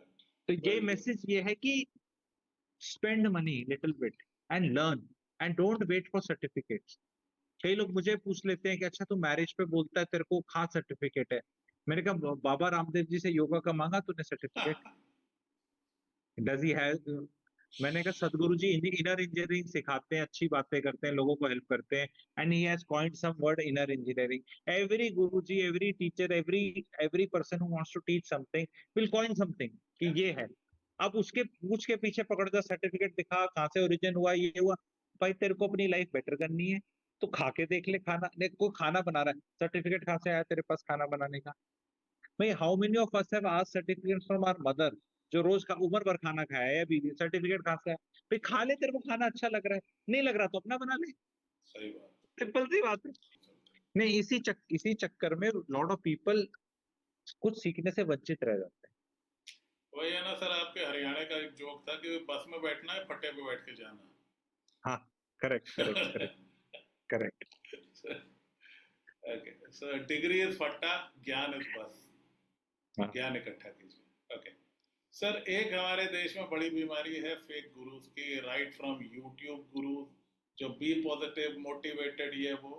तो ये मैसेज ये है कि spend money little bit and learn and don't wait for certificates. कई लोग मुझे पूछ लेते हैं कि अच्छा तू मैरिज पे बोलता है तेरे को कहाँ सर्टिफिकेट है। मैंने कहा बाबा रामदेव जी से योगा का मांगा तूने सर्टिफिकेट? Does he have? मैंने कहा सदगुरु जी इनर इंजीनियरिंग सिखाते हैं, अच्छी बातें करते हैं, लोगों को हेल्प करते हैं, and he has coined some word inner engineering. Every guru ji, every teacher, every person who wants to teach something will coin something कि ये है। अब उसके पूछ के पीछे पकड़ जा, सर्टिफिकेट दिखा, कहाँ से ओरिजिन हुआ, ये हुआ। भाई तेरे को अपनी लाइफ बेटर करनी है तो खा के देख ले खाना। देख कोई खाना बना रहा है, सर्टिफिकेट कहाँ से आया तेरे पास खाना बनाने का? भाई how many of us have asked certificate from our mother, जो रोज का उम्र भर खाना खाया है, अभी सर्टिफिकेट कहाँ से है? भाई खा ले, तेरे को खाना अच्छा लग रहा है, नहीं लग रहा तो अपना बना ले। सही बात। सिंपल सी बात है। नहीं, इसी चक्कर में लॉट ऑफ पीपल कुछ सीखने से वंचित रह जाते हैं। वही है ना सर, आपके हरियाणा का एक जोक था कि बस में बैठना है, फट्टे पे बैठ के जाना हाँ, करेक्ट करेक्ट करेक्ट है। Correct. Okay, so degree is फट्टा, ज्ञान इज बस। हाँ ज्ञान इकट्ठा कीजिए। ओके सर, एक हमारे देश में बड़ी बीमारी है फेक गुरुज की, राइट फ्रॉम यूट्यूब गुरुज जो बी पॉजिटिव मोटिवेटेड ये वो,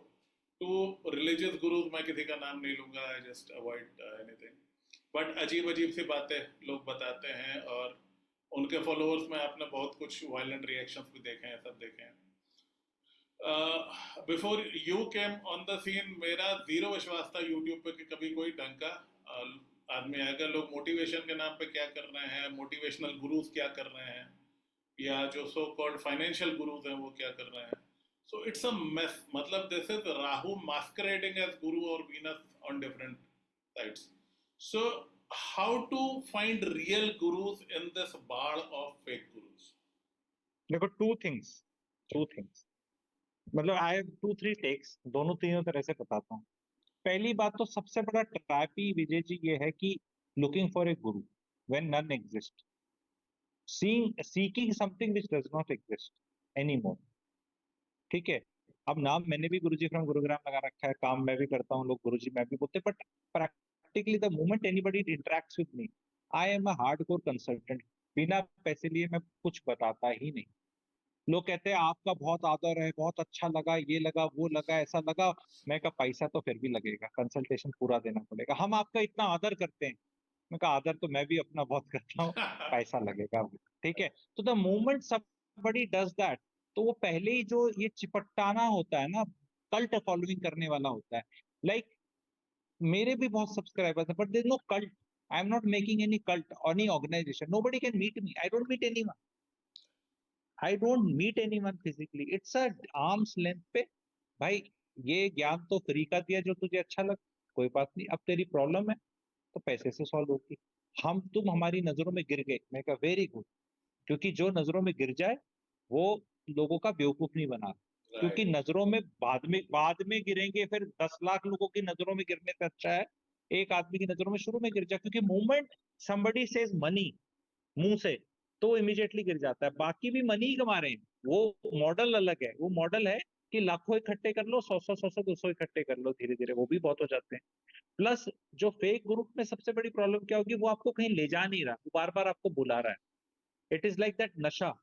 टू रिलीजियस गुरुज, मैं किसी का नाम नहीं लूंगा, I just avoid anything, but अजीब अजीब सी बातें लोग बताते हैं, और उनके फॉलोअर्स में आपने बहुत कुछ वायलेंट रिएक्शंस भी देखे हैं, सब देखे हैं। Before you came on the scene मेरा जीरो विश्वास था यूट्यूब पे कि कभी कोई ढंग का आदमी आएगा। लोग मोटिवेशन के नाम पे क्या कर रहे हैं, मोटिवेशनल गुरुज क्या कर रहे हैं, या जो सो कॉल्ड फाइनेंशियल गुरुज हैं वो क्या कर रहे हैं। सो इट्स अ मेस, मतलब this is Rahu masquerading as Guru और Venus on different sides. So how to find real gurus in this बाढ़ ऑफ फेक गुरुज? देखो, टू थिंग्स, मतलब आई हैव 2-3 टेक्स, दोनों तीनों तरह से बताता हूँ। पहली बात तो सबसे बड़ा ट्रैप ही विजय जी ये है कि looking for a guru when none exist, seeking something which does not exist any more. ठीक है, अब नाम मैंने भी गुरुजी फ्रॉम गुरुग्राम लगा रखा है, काम मैं भी करता हूँ, लोग गुरुजी मैं भी बोलते, but practically the moment anybody interacts with me, I am a hardcore consultant. बिना पैसे लिए मैं कुछ बताता ही नहीं। लोग कहते हैं आपका बहुत आदर है, बहुत अच्छा लगा, ये लगा, वो लगा, ऐसा लगा। मैं कहा पैसा तो फिर भी लगेगा, कंसल्टेशन पूरा देना पड़ेगा। हम आपका इतना आदर करते हैं। मैं कहा आदर तो मैं भी अपना बहुत करता हूँ, पैसा लगेगा। ठीक है, तो the moment somebody does that, तो वो पहले ही जो ये चिपटाना होता है ना, कल्ट फॉलोइंग करने वाला होता है। लाइक मेरे भी बहुत सब्सक्राइबर्स हैं, but there no cult. I am not making any cult और any organisation, nobody can meet me, I don't meet anyone, I don't meet anyone physically, it's a arm's length पे। भाई ये ज्ञान तो फ्री का दिया जो तुझे अच्छा लगा, कोई बात नहीं, अब तेरी प्रॉब्लम है तो पैसे से सॉल्व होगी। तुम हमारी नजरों में गिर गए, मैं कहा वेरी गुड, क्योंकि जो नजरों में गिर जाए वो लोगों का बेवकूफ नहीं बना, क्योंकि राइट। नजरों में बाद में गिरेंगे, फिर 10 लाख लोगों की नजरों में गिरने से अच्छा है एक आदमी की नजरों में शुरू में गिर जाए, क्योंकि मोमेंट somebody says मनी मुंह से, तो इमीडिएटली गिर जाता है। बाकी भी मनी ही कमा रहे हैं, वो मॉडल अलग है। वो मॉडल है कि लाखों इकट्ठे कर लो, 100 200 इकट्ठे कर लो, धीरे धीरे वो भी बहुत हो जाते हैं। प्लस जो फेक ग्रुप में सबसे बड़ी प्रॉब्लम क्या होगी, वो आपको कहीं ले जा नहीं रहा, वो बार बार आपको बुला रहा है। इट इज लाइक दैट नशा,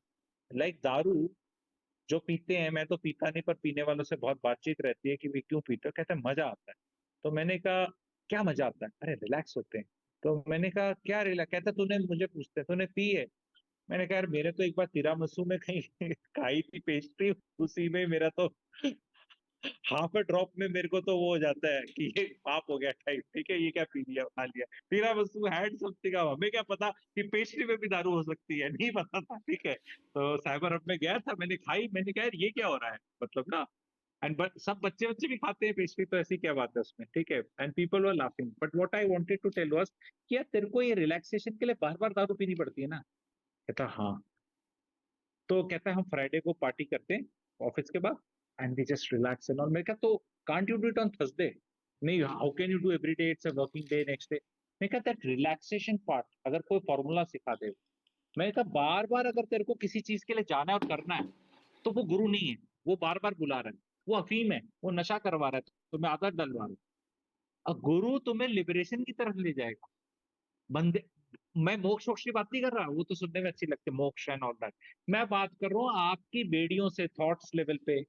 लाइक दारू। जो पीते हैं, मैं तो पीता नहीं, पर पीने वालों से बहुत बातचीत रहती है कि वे क्यों पीते हो, कहते हैं मजा आता है। तो मैंने कहा क्या मजा आता है? अरे रिलैक्स होते हैं। तो मैंने कहा क्या रिलैक्स? कहता तूने मुझे पूछते तूने पी है? मैंने कहा यार मेरे तो एक बार तिरामिसू में कहीं खाई थी पेस्ट्री, उसी में मेरा तो हाफ अ ड्रॉप में मेरे को तो वो हो जाता है कि ये पाप हो गया टाइप। ठीक है, ये क्या पी लिया, खा लिया तिरामिसू, हैड समथिंग। अब हमें क्या पता कि पेस्ट्री में भी दारू हो सकती है, नहीं पता था। ठीक है, तो साइबर हब में गया था, मैंने खाई, मैंने कहा यार ये क्या हो रहा है, मतलब ना। एंड बट सब बच्चे बच्चे भी खाते हैं पेस्ट्री, तो ऐसी क्या बात है उसमें? ठीक है, and people were laughing, but what I wanted to tell was कि यार तेरे को ये रिलैक्सेशन के लिए बार बार दारू पीनी पड़ती है ना? कहता हाँ। तो कहता है हम फ्राइडे को पार्टी करते हैं ऑफिस के बाद, and we just relax and all. मैं कहा तो can't you do it on Thursday? नहीं, how can you do every day, it's a working day, next day. मैं कहा दैट रिलैक्सेशन पार्ट अगर कोई फॉर्मूला सिखा दे। मैं कहा बार बार अगर तेरे को किसी चीज के लिए जाना है और करना है, तो वो गुरु नहीं है, वो बार बार बुला रहा है, वो अफीम है, वो नशा करवा रहा है, तुम्हें आदत डलवा रहा है। और गुरु तुम्हें लिबरेशन की तरफ ले जाएगा। बंदे, मैं मोक्ष वोक्ष की बात नहीं कर रहा, वो तो सुनने में अच्छी लगती है, मोक्ष एंड ऑल दैट। मैं बात कर रहा हूँ आपकी बेड़ियों से, थॉट्स लेवल पे।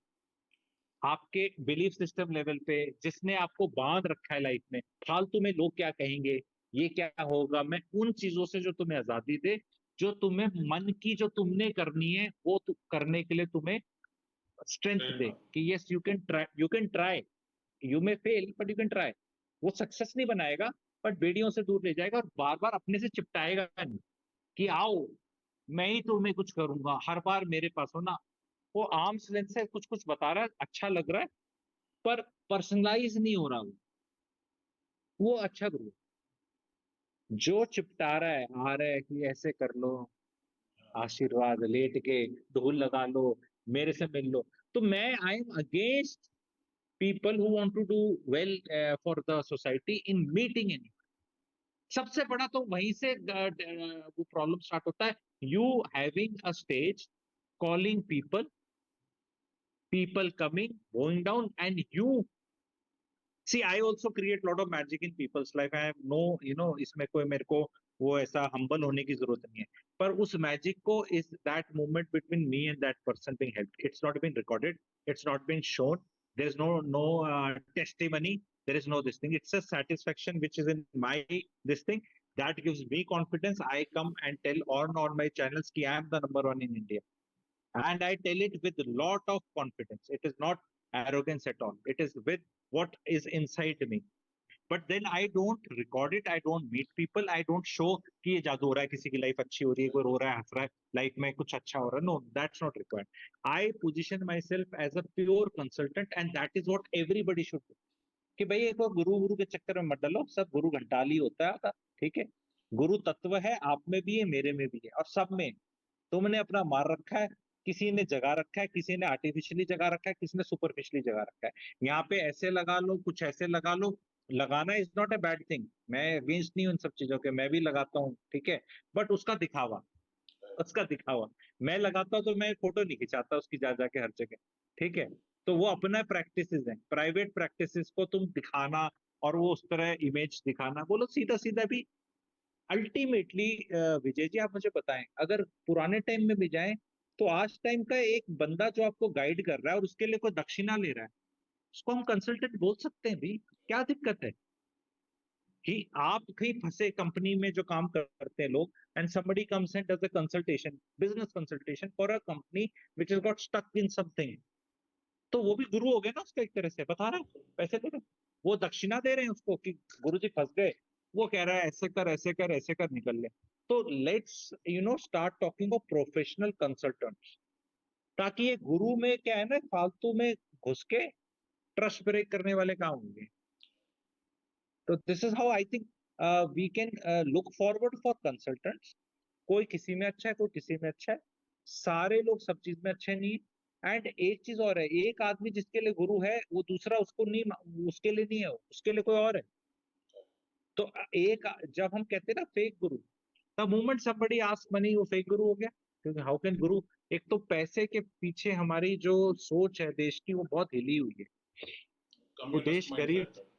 आपके बिलीफ सिस्टम लेवल पे, जिसने आपको बांध रखा है लाइफ में, फालतू में लोग क्या कहेंगे, ये क्या होगा, मैं उन चीजों से जो तुम्हें आजादी दे, जो तुम्हें मन की जो तुमने करनी है वो करने के लिए तुम्हें स्ट्रेंथ दे प्रेरणा। कि yes you can try, you may fail but you can try. वो सक्सेस नहीं बनाएगा, बट बेड़ियों से दूर ले जाएगा और बार बार अपने से चिपटाएगा नहीं कि आओ मैं ही तुम्हें कुछ करूंगा, हर बार मेरे पास हो ना। वो आर्म्स लेंथ से कुछ कुछ बता रहा है, अच्छा लग रहा है, पर पर्सनलाइज नहीं हो रहा वो अच्छा गुरु है। जो चिपटा रहा है, आ रहा है कि ऐसे कर लो, आशीर्वाद लेट के ढोल लगा लो, मेरे से मिल लो। तो मैं I am against people who want to do well for the society in meeting in. सबसे बड़ा तो वहीं से वो प्रॉब्लम स्टार्ट होता है। You having a stage, calling people, people coming, going down, and you see. I also create lot of magic in people's life. I have no, इसमें कोई मेरे को वो ऐसा humble होने की जरूरत नहीं है, पर उस magic को is that moment between me and that person being helped. It's not been recorded, it's not been shown, there is no testimony, there is no this thing. It's a satisfaction which is in my this thing that gives me confidence. I come and tell on my channels कि I am the number one in India, and I tell it with a lot of confidence. It is not arrogance at all. It is with what is inside me. But then I don't record it. I don't meet people. I don't show कि ये जादू हो रहा है, किसी की life अच्छी हो रही है, कोई रो रहा है, हंस रहा है, लाइफ में कुछ अच्छा हो रहा है. No, that's not required. I position myself as a pure consultant, and that is what everybody should do. कि भाई एक गुरु गुरु के चक्कर में मत डालो, सब गुरु घंटाली होता है, ठीक है. गुरु तत्व है, आप में भी है, मेरे में भी है, और सब में. तुमने अपना मार रखा है, किसी ने जगा रखा है, किसी ने आर्टिफिशियली जगा रखा है, किसी ने सुपरफिशियली जगा रखा है. यहाँ पे ऐसे लगा लो, कुछ ऐसे लगा लो. लगाना is not a bad thing, मैं अगेंस्ट नहीं हूँ इन सब चीजों के, मैं भी लगाता हूँ, ठीक है. बट उसका दिखावा. मैं लगाता हूँ तो मैं फोटो नहीं खिंचाता उसकी जा जाके हर जगह, ठीक है. तो वो अपना प्रैक्टिसेस है, प्राइवेट प्रैक्टिसेस को तुम दिखाना और वो उस तरह इमेज दिखाना, बोलो सीधा सीधा भी. अल्टीमेटली विजय जी आप मुझे बताएं, अगर पुराने टाइम में भी जाएं, तो आज टाइम का एक बंदा जो आपको गाइड कर रहा है और उसके लिए कोई दक्षिणा ले रहा है, उसको हम कंसल्टेंट बोल सकते हैं भी. क्या दिक्कत है कि आप कहीं फंसे कंपनी में जो काम करते हैं लोग, and somebody comes and does a consultation, business consultation for a company which has got stuck in something, तो वो भी गुरु हो गया ना उसका, एक तरह से बता रहा है, पैसे दे रहे हैं. वो दक्षिणा दे रहे हैं उसको कि गुरु जी फंस गए, वो कह रहा है ऐसे कर ऐसे कर ऐसे कर निकल ले. तो let's start talking of professional consultants, ताकि ये गुरु में क्या है ना, फालतू में घुस के ट्रस्ट ब्रेक करने वाले काम होंगे. तो this is how I think we can look forward for consultants. कोई किसी में अच्छा है, कोई किसी में अच्छा है, सारे लोग सब चीज में अच्छे नहीं है. एंड एक चीज और है, एक आदमी जिसके लिए गुरु है वो दूसरा उसको नहीं, उसके लिए नहीं है, उसके लिए कोई और है. तो एक जब हम कहते हैं ना fake Guru, the moment somebody asks money, वो फेक गुरु हो गया. क्योंकि हाउ कैन गुरु, एक तो पैसे के पीछे हमारी जो सोच है देश की वो बहुत हिली हुई है. वो कम्युनिस्ट देश गरीब, माइंडसेट है।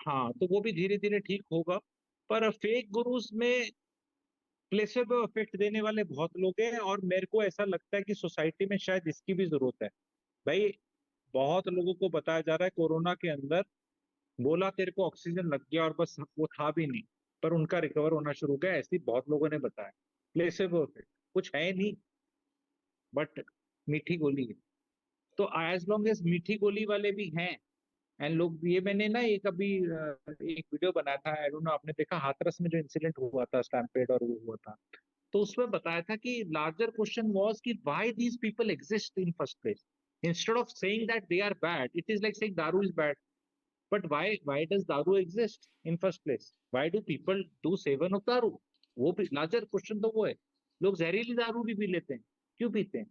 हाँ, तो वो भी धीरे धीरे ठीक होगा. पर फेक गुरुज में प्लेसेबो इफेक्ट देने वाले बहुत लोग हैं, और मेरे को ऐसा लगता है कि सोसाइटी में शायद इसकी भी जरूरत है. भाई बहुत लोगों को बताया जा रहा है कोरोना के अंदर, बोला तेरे को ऑक्सीजन लग गया और बस वो था भी नहीं, पर उनका रिकवर होना शुरू हो गया, ऐसी बहुत लोगों ने बताया. प्लेसेबो इफेक्ट कुछ है नहीं, बट मीठी गोली है. तो एज लॉन्ग एज मीठी गोली वाले भी हैं, एंड लोग, ये मैंने ना एक अभी एक वीडियो बनाया था, आई डोंट नो आपने देखा, हाथरस में जो इंसिडेंट हुआ था, स्टैम्पेड और वो हुआ था, तो उसमें बताया था कि लार्जर क्वेश्चन वाज कि why these people exist in first place. Instead of saying that they are bad, it is like saying daru is bad. But why does daru exist in first place, why do people do सेवन of daru. वो भी larger question तो वो है. लोग जहरीली दारू भी पी लेते हैं, क्यों पीते हैं,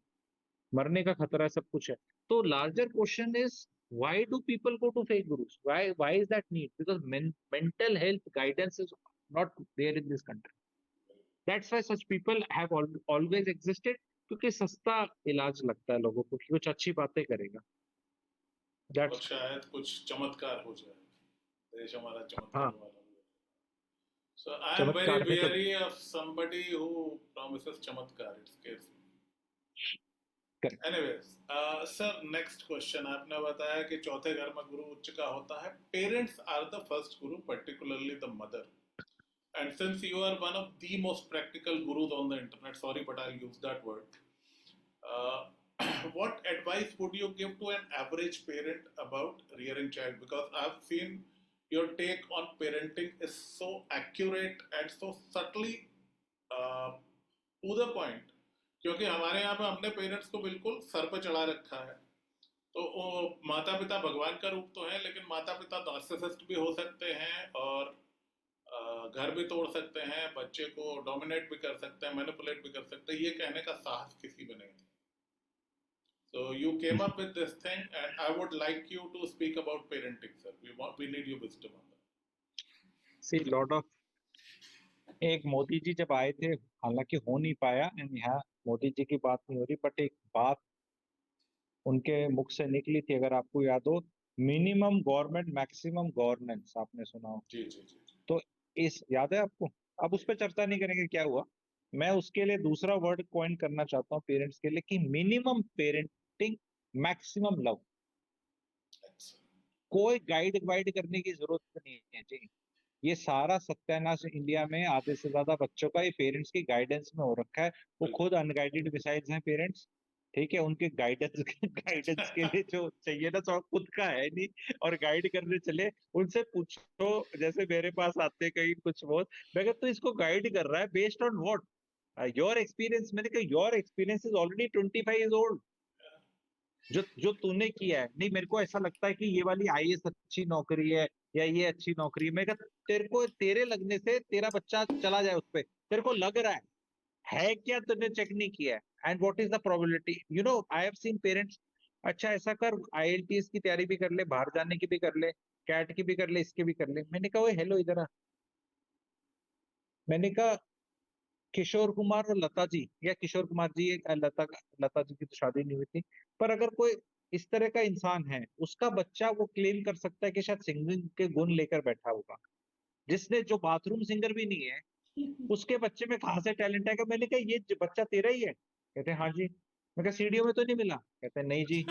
मरने का खतरा है, सब कुछ है. तो larger question is why do people go to fake gurus, why is that need, because mental health guidance is not there in this country. That's why such people have always existed, क्योंकि सस्ता इलाज लगता है लोगों को कि कुछ अच्छी बातें करेगा. और That's शायद कुछ चमत्कार हो जाए, देश हमारा चमत्कार हाँ, वाला हो जाए. So I am very चमत्कार में तो wary of somebody who promises chamatkar. It scares me. Correct. Anyways, sir next question, आपने बताया कि चौथे घर में गुरु उच्च का होता है. Parents are the first Guru, particularly the mother. And since you are one of the most practical gurus on the internet, sorry, but I'll use that word. Uh, what advice would you give to an average parent about rearing child? Because I've seen your take on parenting is so accurate and so subtly to the point. क्योंकि हमारे यहाँ पे हमने parents को बिल्कुल sir पे चढ़ा रखा है. तो माता पिता भगवान का रूप तो है, लेकिन माता पिता नार्सिसिस्ट भी हो सकते हैं और घर भी तोड़ सकते हैं, बच्चे को डोमिनेट भी कर सकते हैं, मैनिपुलेट भी कर सकते हैं. ये कहने का साहस किसी में नहीं था. So you came up with this thing, and I would like you to speak about parenting, sir. We need your wisdom on that. See, lot of एक मोदी जी जब आए थे, हालांकि हो नहीं पाया, एंड यहाँ मोदी जी की बात नहीं हो रही, बट एक बात उनके मुख से निकली थी, अगर आपको याद हो, मिनिमम गवर्नमेंट मैक्सिमम गवर्नेंस, आपने सुना हो. जी जी जी. तो इस याद है आपको? अब उस पर चर्चा नहीं करेंगे क्या हुआ. मैं उसके लिए दूसरा वर्ड कॉइन करना चाहता हूँ पेरेंट्स के लिए, कि मिनिमम पेरेंटिंग मैक्सिमम लव. कोई गाइड वाइड करने की जरूरत नहीं है जी. ये सारा सत्यानाश इंडिया में आधे से ज्यादा बच्चों का ये पेरेंट्स की गाइडेंस में हो रखा है. वो खुद अनगाइडेड मिसाइल्स हैं पेरेंट्स, ठीक है. उनके गाइडेंस के लिए जो चाहिए ना, तो खुद का है नहीं, और गाइड करने चले. उनसे पूछो, जैसे मेरे पास आते कहीं कुछ बहुत, मैं कहता तो इसको गाइड कर रहा है based on what? Your experience. मैंने कहा your experience is already 25 years old. जो जो तूने किया है, नहीं मेरे को ऐसा लगता है कि ये वाली आईएएस अच्छी नौकरी है, या ये अच्छी नौकरी है. मैं कहता तेरे को, तेरे लगने से तेरा बच्चा चला जाए उस पे, तेरे को लग रहा है क्या? तूने चेक नहीं किया है. And what is the probability? You know, I have seen parents, अच्छा ऐसा कर, आईएलटीएस की तैयारी भी कर ले, बाहर जाने की भी कर ले, कैट की भी कर ले, इसके भी कर ले. मैंने कहा, ओए हेलो इधर आ. मैंने कहा किशोर कुमार और लता जी, या किशोर कुमार जी, लता जी की तो शादी नहीं हुई थी, पर अगर कोई इस तरह का इंसान है, उसका बच्चा वो क्लेम कर सकता है कि शायद सिंगिंग के गुण लेकर बैठा होगा, जिसने जो बाथरूम सिंगर भी नहीं है, उसके बच्चे में कहाँ से टैलेंट है? मैंने कहा ये बच्चा तेरा ही है? कहते हैं हाँ जी. मैं कहा सीडीओ में तो नहीं मिला? कहते हैं नहीं जी.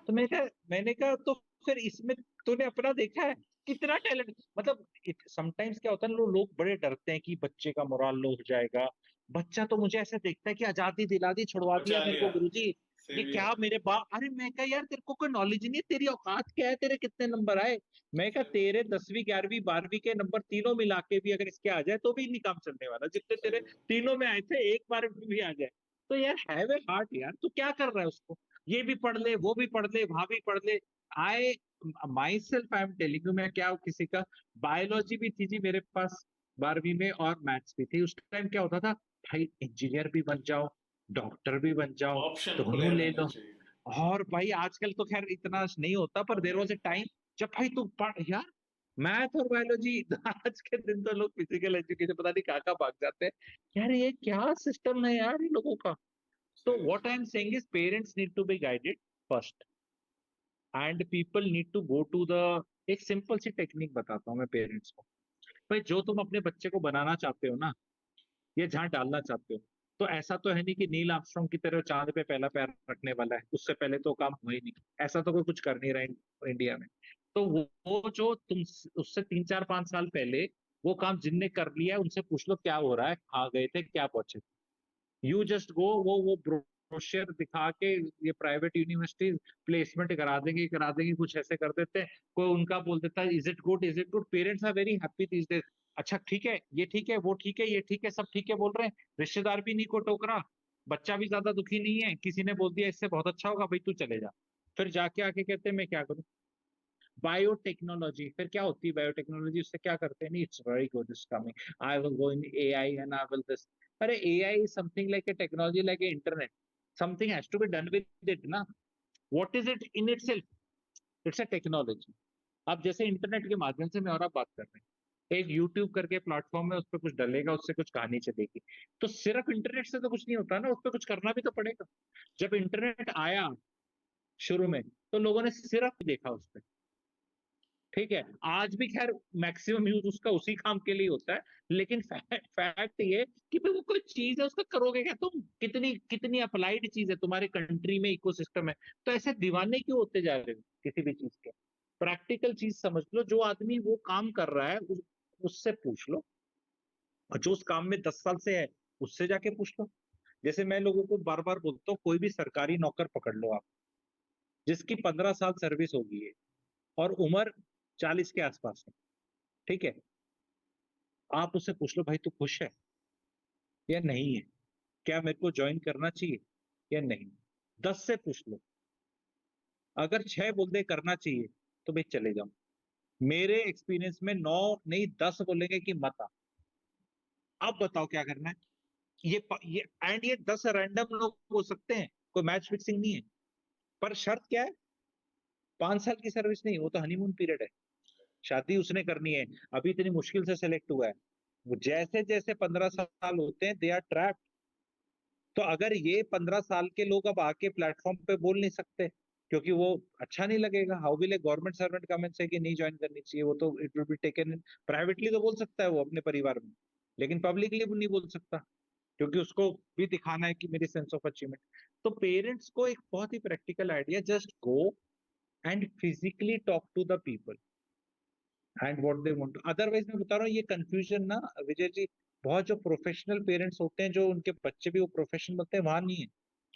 तो मैंने कहा तो फिर इसमें तूने अपना देखा है कितना टैलेंट? मतलब समटाइम्स क्या होता है ना, लोग बड़े डरते हैं कि बच्चे का मोरल लो हो जाएगा. बच्चा तो मुझे ऐसे देखता है कि आजादी दिला दी, छुड़वा दिया बचा मेरे को लिया. गुरुजी. ये सेवियर. क्या मेरे बाप? अरे मैं कहा यार तेरे को कोई नॉलेज नहीं है, तेरी औकात क्या है, तेरे कितने नंबर आए? मैं कहा तेरे 10वीं 11वीं 12वीं के नंबर तीनों मिला के भी अगर इसके आ जाए तो भी नहीं काम चलने वाला, जितने तेरे तीनों में आए थे एक बार में भी आ जाए. तो यार हैव ए हार्ट यार, तू क्या कर रहा है उसको? ये भी पढ़ ले, वो भी पढ़ ले, वहां भी पढ़ ले. I myself I am telling you, मैं क्या हूँ, किसी का बायोलॉजी भी थी जी मेरे पास 12वीं में, और मैथ्स भी थी. उस टाइम क्या होता था, भाई इंजीनियर भी बन जाओ, डॉक्टर भी बन जाओ, ऑप्शन खुले दोनों ले रहने लो. चाहिए. और भाई आजकल तो खैर इतना नहीं होता, पर देयर वाज अ टाइम जब भाई तू पढ़ यार, मैथ और बायोलॉजी. आज के दिन तो लोग फिजिकल एजुकेशन पता नहीं कहाँ कहाँ भाग जाते हैं. यार ये क्या सिस्टम है यार इन लोगों का. तो what I am saying is parents need to be guided first, and people need to go to the, एक सिंपल सी टेक्निक बताता हूँ मैं पेरेंट्स को. भाई जो तुम अपने बच्चे को बनाना चाहते हो ना, ये जहाँ डालना चाहते हो, तो ऐसा तो है नहीं कि नील आर्मस्ट्रांग की तरह चांद पे पहला पैर रखने वाला है. उससे पहले तो काम हो ही नहीं. ऐसा तो कोई कुछ कर नहीं रहा है इंडिया में. तो वो जो तुम उससे 3 4 5 साल पहले वो काम जिनने कर लिया है, उनसे पूछ लो क्या हो रहा है, कहाँ गए थे, क्या पहुंचे. यू जस्ट गो, वो ब्रोशर दिखा के, ये प्राइवेट यूनिवर्सिटीज प्लेसमेंट करा देंगे, कुछ ऐसे कर देते हैं. कोई उनका बोल देता है is it good, is it good. Parents are very happy these days. अच्छा ठीक है, ये ठीक है, वो ठीक है, ये ठीक है, सब ठीक है बोल रहे हैं. रिश्तेदार भी नहीं को टोक रहा, बच्चा भी ज्यादा दुखी नहीं है. किसी ने बोल दिया इससे बहुत अच्छा होगा, भाई तू चले जा. फिर जाके आके कहते हैं मैं क्या करूं. बायोटेक्नोलॉजी, फिर क्या होती है बायोटेक्नोलॉजी, उससे क्या करते हैं? नहीं, it's very good, is coming, I will go in AI and I will this. अरे AI is something like a technology, like a internet. Something has to be done with it ना. What is it in itself? It's a technology. अब जैसे internet के माध्यम से मैं और आप बात कर रहे हैं, एक यूट्यूब करके प्लेटफॉर्म है, उस पर कुछ डलेगा, उससे कुछ कहानी चलेगी. तो सिर्फ इंटरनेट से तो कुछ नहीं होता ना, उस पर कुछ करना भी तो पड़ेगा. जब इंटरनेट आया शुरू में, तो लोगों ने सिर्फ देखा उस पर, ठीक है, आज भी खैर मैक्सिमम यूज उसका उसी काम के लिए होता है, लेकिन फैक्ट ये कि भाई वो कोई चीज है, उसका करोगे क्या तुम? कितनी कितनी अप्लाइड चीज है तुम्हारे कंट्री में, इकोसिस्टम है, तो ऐसे दीवाने क्यों होते जा रहे हो किसी भी चीज के? प्रैक्टिकल चीज समझ लो, जो आदमी वो काम कर रहा है उससे पूछ लो, और जो उस काम में 10 साल से है उससे जाके पूछ लो। जैसे मैं लोगों को बार बार बोलता हूँ, कोई भी सरकारी नौकर पकड़ लो आप, जिसकी 15 साल सर्विस होगी है और उम्र 40 के आसपास है, ठीक है, आप उससे पूछ लो, भाई तू खुश है या नहीं है, क्या मेरे को ज्वाइन करना चाहिए या नहीं? 10 से पूछ लो, अगर 6 बोल दे करना चाहिए तो भाई चले जाओ। मेरे एक्सपीरियंस में 9 नहीं 10 बोलेंगे कि मत आ। अब बताओ क्या करना है? ये 10 रैंडम लोग हो सकते हैं, कोई मैच फिक्सिंग नहीं है, पर शर्त क्या है? 5 साल की सर्विस नहीं, वो तो हनीमून पीरियड है, शादी उसने करनी है, अभी इतनी मुश्किल से सेलेक्ट हुआ है। वो जैसे जैसे 15 साल होते हैं, दे आर ट्रैप। तो अगर ये 15 साल के लोग अब आके प्लेटफॉर्म पे बोल नहीं सकते, क्योंकि वो अच्छा नहीं लगेगा, how will A government servant come and से कि नहीं ज्वाइन करनी चाहिए, वो तो it will be taken in. Privately तो बोल सकता है वो अपने परिवार में, लेकिन पब्लिकली वो नहीं बोल सकता, क्योंकि उसको भी दिखाना है कि मेरी सेंस ऑफ अचीवमेंट। तो पेरेंट्स को एक बहुत ही practical idea, just go and physically talk to the people and what they want. Otherwise मैं बता रहा हूँ, ये कंफ्यूजन ना विजय जी, बहुत जो प्रोफेशनल पेरेंट्स होते हैं, जो उनके बच्चे भी वो प्रोफेशनल होते हैं, वहां नहीं है।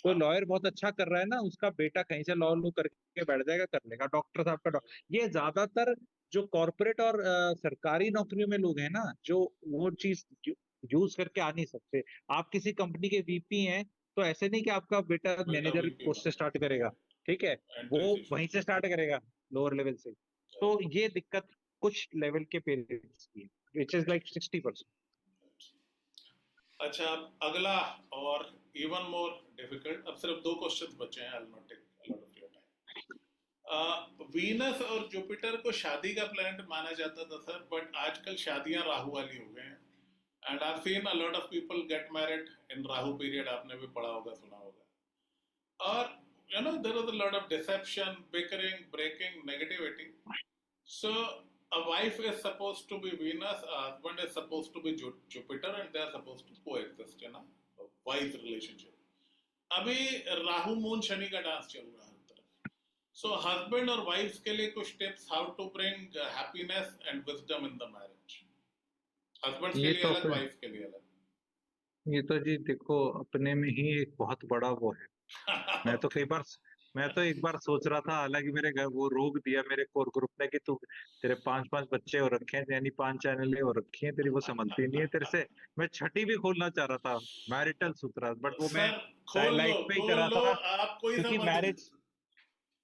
कोई हाँ, लॉयर बहुत अच्छा कर रहा है ना, उसका बेटा कहीं से लॉ लो करके बैठ जाएगा, कर लेगा, डॉक्टर साहब का डॉक्टर। ये ज्यादातर जो कॉर्पोरेट और सरकारी नौकरियों में लोग हैं ना, जो वो चीज यूज करके आ नहीं सकते। आप किसी कंपनी के वीपी हैं, तो ऐसे नहीं कि आपका बेटा बेटा मैनेजर वीपी पोस्ट से बनेगा, स्टार्ट करेगा, ठीक है, वो एंट्री से वहीं शुरू से स्टार्ट करेगा, लोअर लेवल से। तो ये दिक्कत कुछ लेवल के पेरेंट्स की, विच इज लाइक 60%। अच्छा, अब अगला और इवन मोर डिफिकल्ट, अब सिर्फ दो क्वेश्चंस बचे हैं, I will not take a lot of your time. Venus और जुपिटर को शादी का प्लैनेट माना जाता था सर, बट आजकल शादियां राहु वाली हो गए हैं, and I have seen a lot of people get married in Rahu period, आपने भी पढ़ा होगा, सुना होगा। और there is a lot of deception, bickering, breaking, negativity. So a wife is supposed to be Venus, a husband is supposed to be Jupiter, and they are supposed to coexist in a wise relationship. अभी Rahu moon Shani का dance चल रहा है हर तरफ। सो husband और wife के लिए कुछ tips, how to bring happiness and wisdom in the marriage. Husbands के ये लिए तो अलग, अपने वाइफ के लिए ये तो जी देखो, अपने में ही एक बहुत बड़ा वो है। मैं तो अलग। कई बार मैं तो एक बार सोच रहा था, हालांकि मेरे घर वो रोक दिया मेरे कोर ग्रुप ने कि तू, तेरे 5-5 बच्चे हो रखे हैं, यानी 5 चैनल हो रखी हैं, तेरी वो संभलती नहीं है तेरे से। मैं छठी भी खोलना चाह रहा था, मैरिटल सूत्र, बट वो मैं सर खोल लो, लाइट पे ही खोल करा लो, था, आपको ही क्योंकि संभाल मैरिज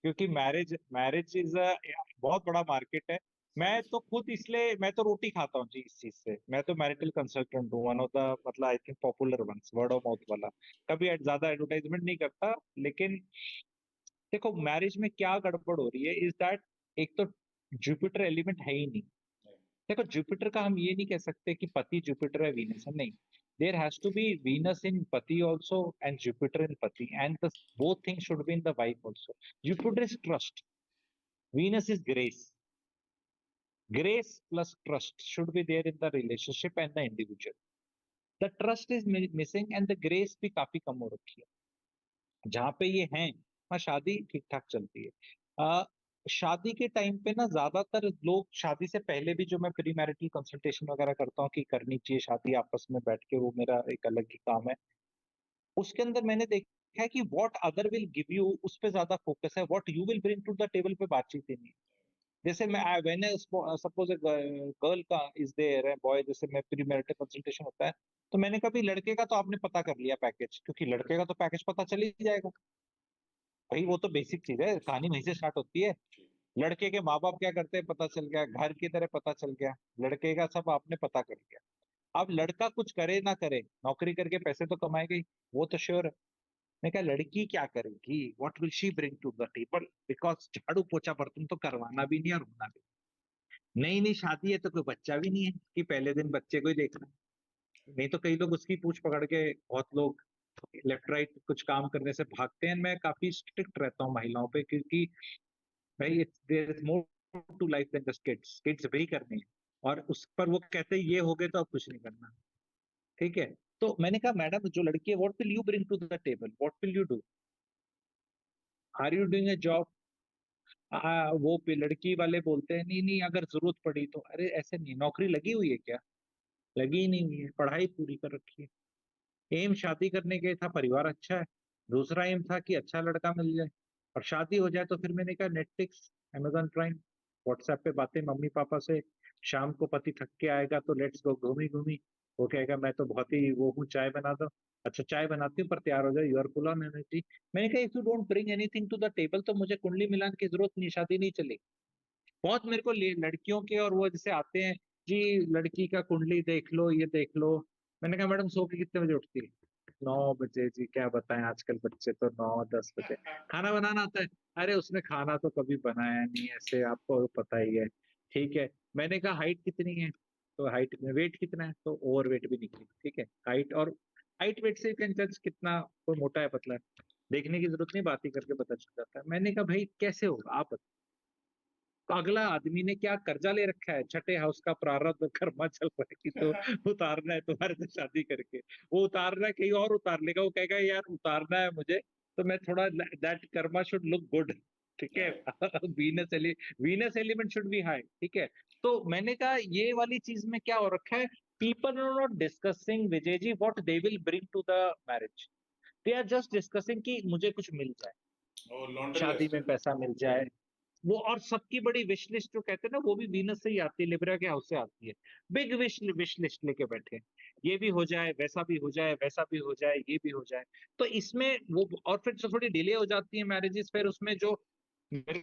क्योंकि मैरिज मैरिज इज अ बहुत बड़ा मार्केट है। मैं तो खुद इसलिए मैं तो रोटी खाता हूँ जी इस चीज से। मैं तो मैरिटल कंसल्टेंट हूँ, वन ऑफ द मतलब I think popular ones, word of mouth वाला। कभी ज्यादा एडवर्टाइजमेंट नहीं करता, लेकिन देखो मैरिज में क्या गड़बड़ हो रही है इज दैट, एक तो जुपिटर एलिमेंट है ही नहीं। देखो जुपिटर का हम ये नहीं कह सकते कि पति जुपिटर है वीनस है, नहीं। There has to be Venus in pati also and Jupiter in pati, and the both things should be in the wife also. Jupiter is trust, Venus is grace. Grace plus trust should be there in the relationship and the individual. The trust is missing and the grace भी काफी कम हो रखी है। जहाँ पे ये हैं, वहाँ शादी ठीक ठाक चलती है। शादी के टाइम पे ना ज्यादातर लोग, शादी से पहले भी जो मैं प्री मैरिटल कंसल्टेशन वगैरह करता हूँ कि करनी चाहिए शादी आपस में बैठ के, वो मेरा एक अलग ही काम है। उसके अंदर मैंने देखा है कि what other will give you, उस पे ज्यादा फोकस है, what you will bring to the table पे बातचीत ही नहीं। जैसे मैं व्हेन सपोज गर्ल का इज देयर बॉय, जैसे मैं प्री मैरिटल कंसल्टेशन होता है, तो मैंने कभी लड़के का तो आपने पता कर लिया पैकेज, क्योंकि लड़के का तो पैकेज पता चल ही जाएगा, भाई वो तो बेसिक चीज है, कहानी वहीं से स्टार्ट होती है। लड़के के माँ बाप क्या करते हैं पता चल गया, घर की तरह पता चल गया, लड़के का सब आपने पता कर लिया। अब लड़का कुछ करे ना करे, नौकरी करके पैसे तो कमाएगा ही, वो तो श्योर है। मैं क्या, लड़की क्या करेगी, what will she bring to the table, because झाड़ू पोछा बर्तन तो करवाना भी नहीं और होना भी नहीं। नई शादी है तो कोई बच्चा भी नहीं है कि पहले दिन बच्चे को ही देखना है। नहीं तो कई लोग उसकी पूछ पकड़ के, बहुत लोग लेफ्ट राइट कुछ काम करने से भागते हैं। मैं काफी स्ट्रिक्ट रहता हूँ महिलाओं पे, क्योंकि भाई there is more to life than just kids, kids वही करने हैं। और उस पर वो कहते हैं ये हो गए तो अब कुछ नहीं करना। ठीक है। तो मैंने कहा मैडम जो लड़की है, what will you bring to the table, what will you do, are you doing a job. वो लड़की वाले बोलते हैं नहीं नहीं अगर जरूरत पड़ी तो। अरे ऐसे नहीं, नौकरी लगी हुई है क्या, लगी ही नहीं हुई है, पढ़ाई पूरी कर रखी है। एम शादी करने के था, परिवार अच्छा है। दूसरा एम था कि अच्छा लड़का मिल जाए और शादी हो जाए। तो फिर मैंने कहा नेटफ्लिक्स, अमेजोन प्राइम, व्हाट्सएप पे बातें मम्मी पापा से। शाम को पति थक के आएगा तो लेट्स गो घूमी घूमी। वो कहेगा मैं तो बहुत ही वो हूँ, चाय बना दो। अच्छा चाय बनाती हूँ पर तैयार हो जाए, you are full on energy. मैंने कहा if you don't bring anything to the table तो मुझे कुंडली मिलान की जरूरत नहीं, शादी नहीं चलेगी। बहुत मेरे को लड़कियों के और वो जैसे आते हैं जी, लड़की का कुंडली देख लो, ये देख लो। मैंने कहा मैडम सो के कितने बजे उठती है। 9 बजे जी, क्या बताएं आजकल बच्चे तो 9-10 बजे। खाना बनाना आता है। अरे उसने खाना तो कभी बनाया नहीं, ऐसे आपको पता ही है। ठीक है। मैंने कहा हाइट कितनी है, तो हाइट में वेट कितना है, तो ओवर वेट भी निकली। ठीक है, हाइट और हाइट वेट से यू कैन जज कितना कोई मोटा है पतला है। देखने की जरूरत नहीं, बात ही करके पता चल जाता है। मैंने कहा भाई कैसे होगा आप, तो अगला आदमी ने क्या कर्जा ले रखा है, छठे हाउस का प्रारब्ध कर्मा चल रहा है कि तो उतारना है तुम्हारे से शादी करके। वो उतारना है, कहीं और उतार लेगा। वो कहेगा यार उतारना है मुझे, तो मैं थोड़ा that Karma should look good. ठीक है। Right. Venus Venus element should be high. ठीक है। तो मैंने कहा ये वाली चीज में क्या हो रखा है, people are not discussing Vijay ji what they will bring to the marriage, they are just discussing कि मुझे कुछ मिल जाए, Oh, laundry शादी list. में पैसा मिल जाए। वो और सबकी बड़ी विश लिस्ट जो कहते हैं ना, वो भी वीनस से ही आती है, लिब्रा के हाउस से आती है। बिग विश लिस्ट लेके बैठे हैं। ये भी हो जाए, वैसा भी हो जाए, वैसा भी हो जाए, ये भी हो जाए। तो इसमें वो और फिर जो थोड़ी डिले हो जाती है मैरिजेस, फिर उसमें जो मेरे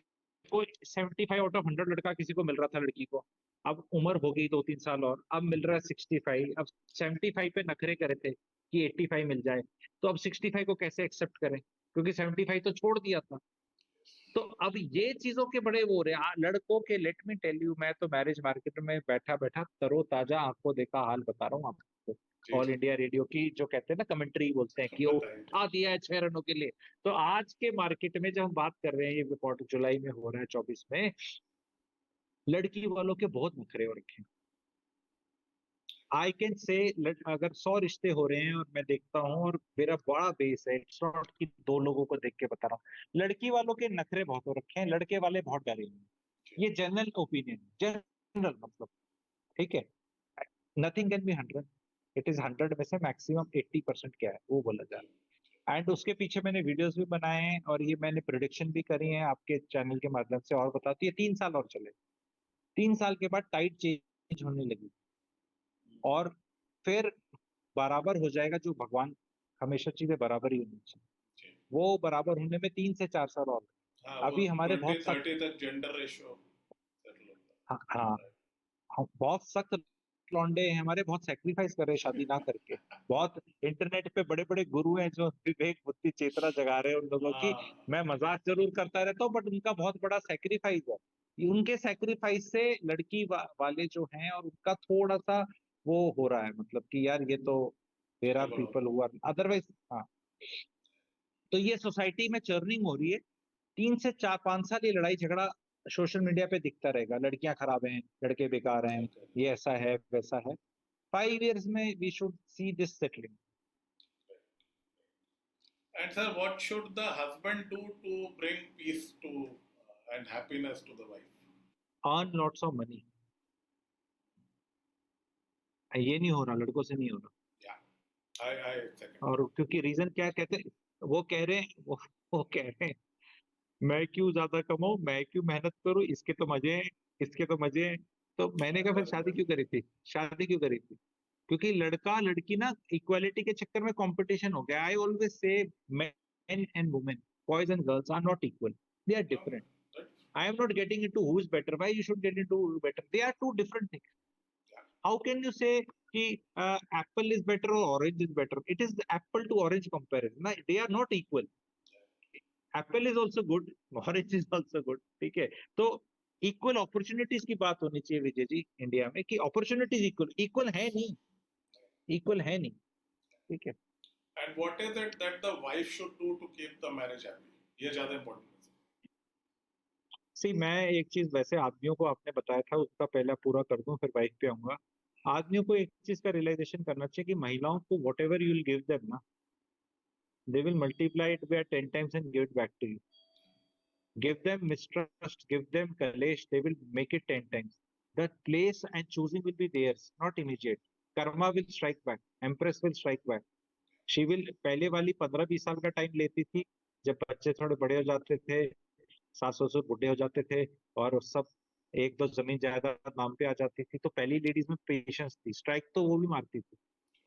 को 75 आउट ऑफ 100 लड़का किसी को मिल रहा था लड़की को, अब उम्र हो गई 2-3 साल और अब मिल रहा है 65। अब 75 पे नखरे करे थे कि 85 मिल जाए, तो अब 65 को कैसे एक्सेप्ट करें, क्योंकि 75 तो छोड़ दिया था। तो अब ये चीजों के बड़े वो रहे लड़कों के। लेट मी टेल यू, मैं तो मैरिज मार्केट में बैठा बैठा तरोताजा आंखों देखा हाल बता रहा हूँ आपको। जी ऑल जी, इंडिया रेडियो की जो कहते हैं ना कमेंट्री बोलते हैं कि वो बताइए। उठा दिया है 6 रनों के लिए। तो आज के मार्केट में जब हम बात कर रहे हैं, ये रिपोर्ट जुलाई में हो रहा है 24 में, लड़की वालों के बहुत नखरे हो रखे हैं। आई कैन से, अगर 100 रिश्ते हो रहे हैं और मैं देखता हूँ और मेरा बड़ा बेस है, इट्स नॉट कि 2 लोगों को देख के बता रहा हूँ, लड़की वालों के नखरे बहुत हो रखे हैं, लड़के वाले बहुत डरे हुए हैं। जी, ये जनरल ओपिनियन, जनरल मतलब। ठीक है। Nothing can be 100, it is 100 में से मैक्सिमम 80% क्या है वो बोला जा जी, रहा है। एंड उसके पीछे मैंने वीडियोस भी बनाए हैं और ये मैंने प्रिडिक्शन भी करी है आपके चैनल के माध्यम से, और बताती है 3 साल और चले, 3 साल के बाद टाइट चेंज होने लगी और फिर बराबर हो जाएगा। जो भगवान, हमेशा चीजें बराबर ही होनी चाहिए, जी। वो बराबर होने में 3 से 4 साल और। हाँ, वो अभी हमारे 20-30 तक जेंडर रेशियो सेटल हाँ होगा। हाँ, बहुत सख्त लौंडे हैं हमारे, बहुत सेक्रीफाइस कर रहे हैं शादी ना करके। बहुत इंटरनेट पे बड़े बड़े गुरु हैं जो विवेक बुद्धि चेतना जगा रहे हैं उन लोगों की। हाँ, मैं मजाक जरूर करता रहता हूँ बट उनका बहुत बड़ा सेक्रीफाइस है। उनके सेक्रीफाइस से लड़की वाले जो हैं और उनका थोड़ा सा वो हो रहा है, मतलब कि यार ये तो देयर आर स्टेबल हो पीपल हुआ अदरवाइज। हाँ। तो ये सोसाइटी में चर्निंग हो रही है। 3 से 4-5 साल ये लड़ाई झगड़ा सोशल मीडिया पे दिखता रहेगा, लड़कियां खराब हैं, लड़के बेकार हैं, गया। ये ऐसा है वैसा है। 5 years में we should see this settling. And sir, what should the husband do to bring peace to and happiness to the wife? Earn lots of money. ये नहीं हो रहा, लड़कों से नहीं हो रहा। Yeah, I second और that. क्योंकि रीजन क्या कहते हैं, वो कह रहे हैं वो कह रहे हैं मैं क्यों ज्यादा कमाऊं, मैं क्यों मेहनत करूं, इसके तो मजे हैं, इसके तो मजे हैं। तो मैंने कहा फिर शादी क्यों करी थी, शादी क्यों करी थी। क्योंकि लड़का लड़की ना इक्वालिटी के चक्कर में कंपटीशन हो गया। I always say men and women, boys and girls are not equal, they are Okay, different. right? I am not getting into who is better, why you should get into better, they are two different things. Yeah, how can you say कि apple is better और orange is better, it is apple to orange comparison ना, they are not equal. Apple is also good, orange is also good. ठीक है। तो equal opportunities की बात होनी चाहिए विजय जी इंडिया में, कि अपॉर्चुनिटीज इक्वल इक्वल है नहीं, इक्वल है नहीं। ठीक है। and what is it that the wife should do to keep the marriage happy? ये ज़्यादा important है. सी मैं एक चीज वैसे आदमियों को आपने बताया था उसका पहले पूरा कर दूं फिर वाइफ पे आऊंगा। आदमियों को एक चीज का रियलाइजेशन करना चाहिए कि महिलाओं को whatever you will give them ना, they will multiply it by 10 times and give it back to you. Give them mistrust, give them kalesh, they will make it 10 times. The place and choosing will be theirs, not immediate. Karma will strike back, Empress will strike back. She will, पहले वाली 15-20 साल का time लेती थी, जब बच्चे थोड़े बड़े हो जाते थे, सास ससुर बूढ़े हो जाते थे, और सब एक दो जमीन जायदाद नाम पे आ जाती थी, तो पहली लेडीज में पेशेंस थी, स्ट्राइक तो वो भी मारती थी